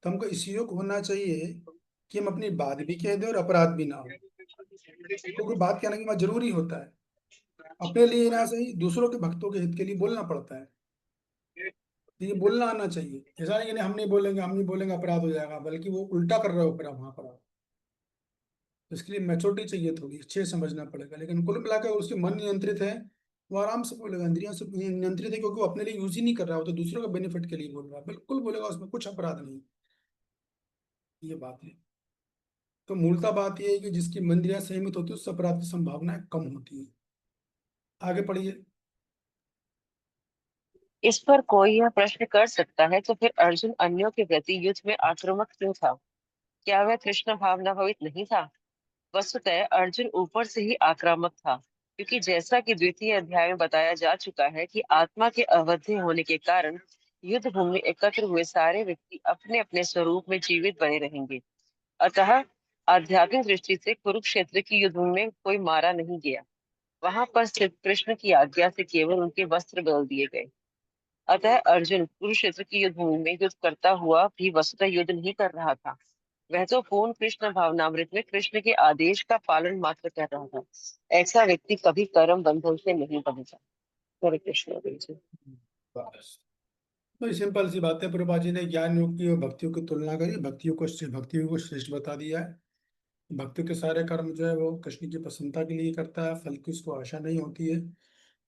तो हमको इस योग होना चाहिए कि हम अपनी बात भी कह दें और अपराध भी ना हो। क्योंकि बात कहने के बाद जरूरी होता है, अपने लिए ना सही दूसरों के भक्तों के हित के लिए बोलना पड़ता है। तो ये बोलना आना चाहिए। ऐसा नहीं कि नहीं, हम नहीं बोलेंगे अपराध हो जाएगा, बल्कि वो उल्टा कर रहे हो फिर वहां पर आप। तो इसके लिए मैच्योरिटी चाहिए, थोड़ी अच्छे से समझना पड़ेगा। लेकिन कुल मिलाकर उसके मन नियंत्रित है, वो आराम से बोलेगा, इंद्रियां से नियंत्रित है, क्योंकि वो अपने लिए यूज ही नहीं कर रहा हो, तो दूसरों का बेनिफिट के लिए बोल रहा है, बिल्कुल बोलेगा, उसमें कुछ अपराध नहीं। ये बात है। तो मूलता बात यह है कि जिसकी इंद्रियां संयमित होती है, उससे अपराध की संभावनाएं कम होती है। आगे पढ़िए। इस पर कोई यह प्रश्न कर सकता है, तो फिर अर्जुन अन्यों के प्रति युद्ध में आक्रामक क्यों था? क्या वह कृष्ण भावना भवित नहीं था? वस्तुतः अर्जुन ऊपर से ही आक्रामक था, क्योंकि जैसा कि द्वितीय अध्याय में बताया जा चुका है कि आत्मा के अवध्य होने के कारण युद्ध भूमि में एकत्र हुए सारे व्यक्ति अपने अपने स्वरूप में जीवित बने रहेंगे। अतः आध्यात्मिक दृष्टि से कुरुक्षेत्र की युद्ध भूमि में कोई मारा नहीं गया। वहां पर स्थित कृष्ण की आज्ञा से केवल उनके वस्त्र बदल दिए गए। अतः अर्जुन कुरुक्षेत्र की युद्ध भूमि में युद्ध करता हुआ भी वस्तुतः युद्ध नहीं कर रहा था। वह तो पूर्ण कृष्ण भावनामृत में कृष्ण के आदेश का पालन मात्र कर रहा था। ऐसा व्यक्ति कभी कर्म बंधन से नहीं बनेगा। हरे कृष्ण जी। बस तो सिंपल सी बात है। प्रभुपाद जी ने ज्ञान योग की और भक्तियों की तुलना करी, भक्तियों को श्रेष्ठ बता दिया है। भक्ति के सारे कर्म जो है वो कृष्ण की प्रसन्नता के लिए करता है, फल की उसको आशा नहीं होती है,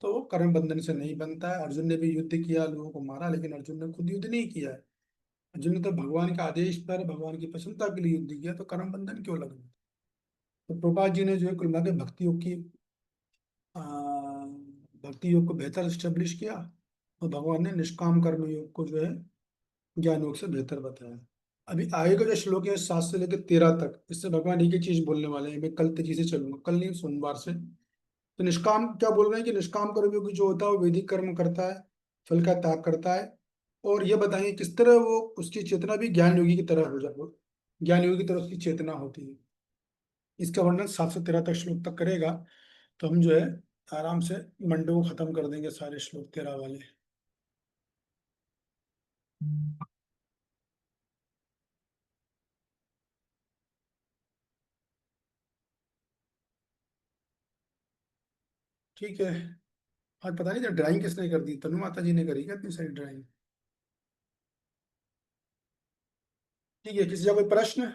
तो वो कर्म बंधन से नहीं बनता है। अर्जुन ने भी युद्ध किया, लोगों को मारा, लेकिन अर्जुन ने खुद युद्ध नहीं किया है। अर्जुन ने तो भगवान के आदेश पर भगवान की प्रसन्नता के लिए युद्ध किया, तो कर्म बंधन क्यों लगना। तो प्रभुपाद जी ने जो है कुल मिला के भक्ति योग की भक्ति योग को बेहतर स्टेब्लिश किया, और भगवान ने निष्काम कर्म योग को जो है ज्ञान योग से बेहतर बताया। अभी आगे का जो श्लोक है 7 से लेकर 13 तक, इससे भगवान एक ही चीज बोलने वाले हैं। मैं कल तेजी से चलूंगा, कल नहीं सोमवार से। तो निष्काम क्या बोल रहे हैं कि निष्काम कर्म योग जो होता है वो वैदिक कर्म करता है, फल का त्याग करता है। और ये बताएंगे किस तरह वो उसकी चेतना भी ज्ञान योगी की तरह हो जाए, ज्ञान योगी की तरह उसकी चेतना होती है। इसका वर्णन 7 से 13 तक श्लोक तक करेगा। तो हम जो है आराम से मंडे को खत्म कर देंगे सारे श्लोक 13 वाले। ठीक है। आज पता नहीं था ड्राइंग किसने कर दी, तनु माता जी ने करी क्या इतनी सारी ड्राइंग? ठीक है, किसी का कोई प्रश्न?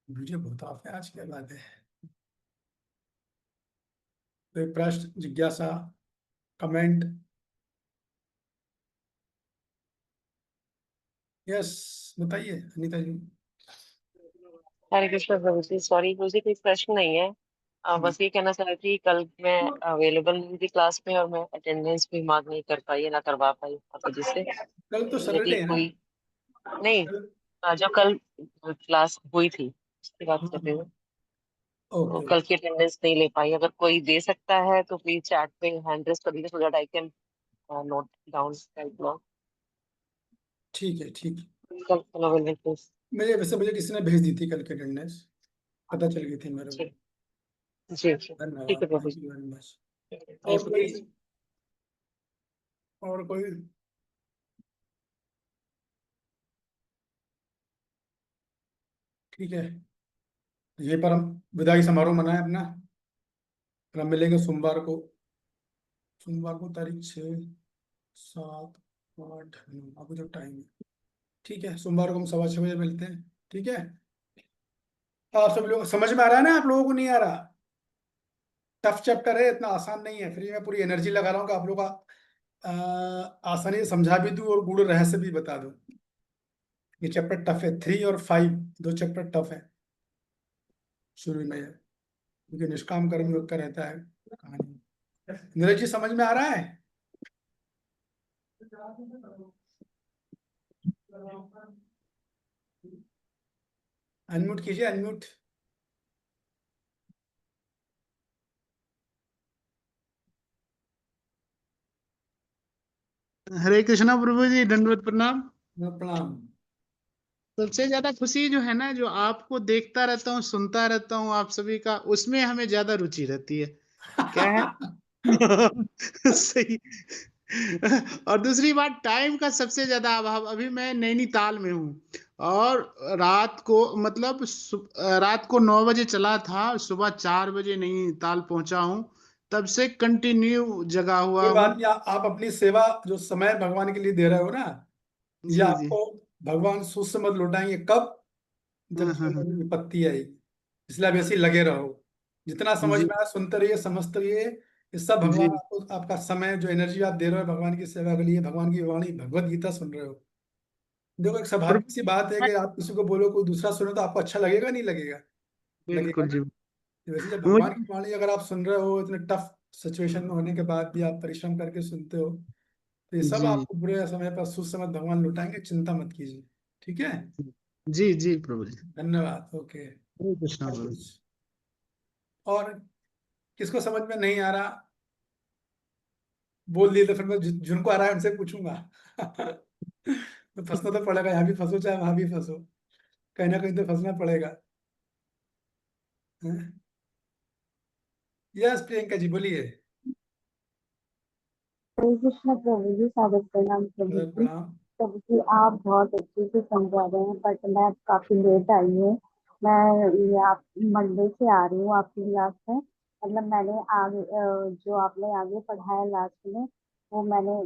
वीडियो बहुत ऑफ है आज, क्या बात है? कोई प्रश्न, जिज्ञासा, कमेंट? यस, बताइए अनीता जी। हरे कृष्ण प्रभु जी, सॉरी मुझे कोई प्रश्न नहीं है। बस ये कहना चाह रही थी, कल मैं अवेलेबल नहीं थी क्लास में और मैं अटेंडेंस भी मार्क नहीं कर पाई है, ना करवा पाई माता जी से। कल तो यदि सैटरडे है ना? कोई नहीं, कल- जो कल क्लास हुई थी उसकी बात कर रही हूँ, तो ओके, कल की अटेंडेंस नहीं ले पाई। अगर कोई दे सकता है तो प्लीज चैट पे हैंड रेस कर दीजिए, so that I can note down that. ठीक है, ठीक है। कल अवेलेबल प्लीज। मुझे किसी ने भेज दी थी कल की अटेंडेंस, पता चल गई थी मेरे को। जी जी जी, ठीक धन्यवाद, है प्रभु थैंक जी। You very much. और थैंक यू। कोई, और कोई? ठीक है, ये पर हम विदाई समारोह मनाए अपना। फिर हम मिलेंगे सोमवार को। सोमवार को तारीख 6, 7, 8, 9, अभी जो टाइम है। ठीक है, सोमवार को हम 6:15 मिलते हैं। ठीक है। आप सब लोग समझ में आ रहा है ना? आप लोगों को नहीं आ रहा? टफ चैप्टर है, इतना आसान नहीं है। फ्री में पूरी एनर्जी लगा रहा हूँ कि आप लोग का आसानी से समझा भी दूं और गूढ़ रहस्य भी बता दूं। ये चैप्टर टफ है, 3 और 5, दो चैप्टर टफ है शुरू में, क्योंकि निष्काम कर्म योग का रहता है कहानी। नीरज जी समझ में आ रहा है? अनम्यूट कीजिए, अनम्यूट। हरे कृष्णा प्रभु जी, दंडवत प्रणाम। प्रणाम। सबसे ज्यादा खुशी जो है ना, जो आपको देखता रहता हूँ, सुनता रहता हूँ आप सभी का, उसमें हमें ज्यादा रुचि रहती है। क्या है? सही। और दूसरी बात, टाइम का सबसे ज्यादा अभाव। अभी मैं नैनीताल में हूँ, और रात को मतलब रात को 9 बजे चला था, सुबह 4 बजे नैनीताल पहुंचा हूँ। तब से कंटिन्यू जगा हुआ कोई बात हूँ। नहीं, आप अपनी सेवा जो समय भगवान के लिए दे रहे हो ना, ये जी जी। आपको भगवान सुध से मत लौटाएंगे। कब? जब हाँ हाँ जीवन हाँ। में विपत्ति आएगी। इसलिए आप ऐसे ही लगे रहो। जितना समझ जी में आया सुनते रहिए, समझते रहिए। ये सब भगवान जी आपको, आपका समय जो एनर्जी आप दे रहे हो भगवान की सेवा के लिए, भगवान की वाणी भगवत गीता सुन रहे हो। देखो, एक स्वाभाविक सी बात है कि आप किसी को बोलो, कोई दूसरा सुने तो आपको अच्छा लगेगा, नहीं लगेगा? लगेगा बिल्कुल ना? जी। तो वैसे जब भगवान मुझे की वाणी अगर आप सुन रहे हो, इतने टफ सिचुएशन में होने के बाद भी आप परिश्रम करके सुनते हो, तो ये सब जी आपको बुरे समय पर सुसमय भगवान लौटाएंगे, चिंता मत कीजिए। ठीक है। जी जी प्रभु जी। धन्यवाद। ओके। हरे कृष्णा प्रभु। और किसको समझ में नहीं आ रहा बोल दिए तो फिर मैं जिनको आ रहा है उनसे पूछूंगा। तो फंसना तो पड़ेगा, यहाँ भी फंसो चाहे वहां भी फंसो, कहीं ना कहीं तो फंसना पड़ेगा। यस प्रियंका जी बोलिए। हरे कृष्ण प्रभु जी, सादर प्रणाम प्रभु जी। प्रणाम। प्रभु जी, आप बहुत अच्छे से समझा रहे हैं, बट मैं काफी लेट आई हूँ। मैं ये आप मंडे से आ रही हूँ आपकी क्लास में। मतलब मैंने आगे जो आपने आगे पढ़ाया लास्ट में, वो मैं नहीं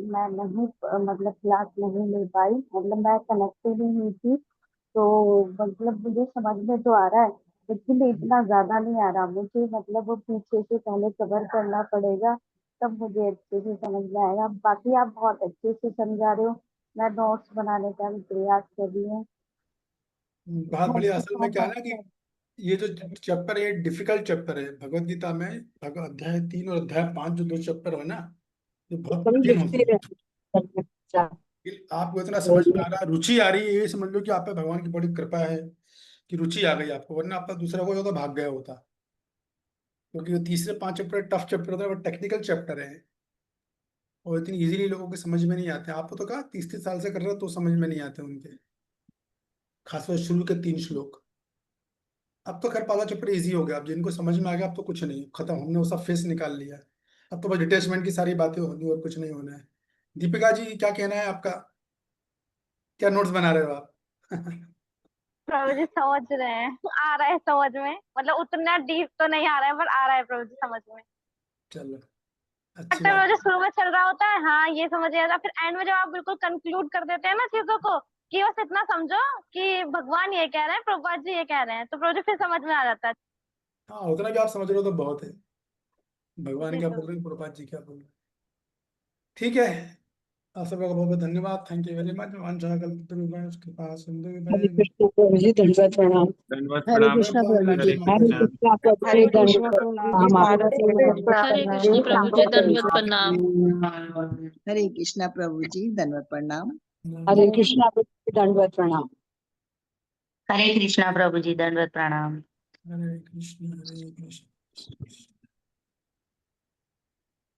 मतलब क्लास नहीं ले पाई। मतलब मैं कनेक्टेड ही हुई थी, तो मतलब मुझे समझ में तो आ रहा है, लेकिन इतना ज्यादा नहीं आ रहा मुझे। मतलब वो पीछे से पहले कवर करना पड़ेगा, तब मुझे अच्छे से समझ में आएगा। बाकी आप बहुत अच्छे से समझा रहे हो, मैं नोट्स बनाने का भी प्रयास कर रही हूँ। बहुत थैंक बढ़िया। यू असल सो में क्या है मच ना कि सर। ये जो चैप्टर है डिफिकल्ट चैप्टर है भगवत गीता में। अध्याय 3 और अध्याय 5 जो 2 चैप्टर है ना, ये बहुत कठिन होते हैं। आपको इतना समझ में आ रहा है, रुचि आ रही है, ये समझ लो कि आप पे भगवान की बड़ी कृपा है कि रुचि आ गई आपको, वरना आपका दूसरा कोई होता भाग गया होता। क्योंकि वो तीसरे 5 चैप्टर टफ चैप्टर होता है, वो टेक्निकल चैप्टर है और इतनी इजीली लोगों के समझ में नहीं आते। आपको तो कहा 30 साल से कर रहे हो तो समझ में नहीं आते उनके, खासकर शुरू के 3 श्लोक। अब तो खैर पाला चैप्टर इजी हो गया, अब जिनको समझ में आ गया अब तो कुछ नहीं, खत्म, हमने वो सब फेस निकाल लिया। अब तो बस डिटेचमेंट की सारी बातें होनी और कुछ नहीं होना है। दीपिका जी क्या कहना है आपका, क्या नोट्स बना रहे हो आप? प्रभु जी समझ रहे हैं, आ रहा है समझ में, मतलब उतना डीप तो नहीं आ रहा है पर आ रहा है प्रभु जी समझ में। चलो अच्छी लगता है बात प्रभु जी शुरू में चल रहा होता है हाँ ये समझ आएगा, फिर एंड में जब आप बिल्कुल कंक्लूड कर देते हैं ना चीजों को कि बस इतना समझो कि भगवान ये कह रहे हैं, प्रभुपाद जी ये कह रहे हैं, तो प्रभु जी फिर समझ में आ जाता है। हाँ, उतना भी आप समझ रहे हो तो बहुत है। भगवान जी क्या प्रभु बोल रहे हैं, प्रभुपाद जी क्या बोल रहे हैं। ठीक है, आप सबका बहुत बहुत धन्यवाद, थैंक यू वेरी मच। कृपा सिंधु हरे कृष्ण प्रभु जी, दंडवत प्रणाम। धन्यवाद हरे प्रणाम। कृष्ण प्रभु जी, हरे हरे कृष्ण। कृष्ण प्रभु जी, दंडवत प्रणाम। हरे कृष्ण प्रभु जी, दंडवत प्रणाम। हरे कृष्णा प्रभु जी, धन्यवाद प्रणाम। हरे कृष्ण प्रभु जी, दंडवत प्रणाम। हरे कृष्णा प्रभु जी, दंडवत प्रणाम। हरे कृष्ण हरे कृष्ण।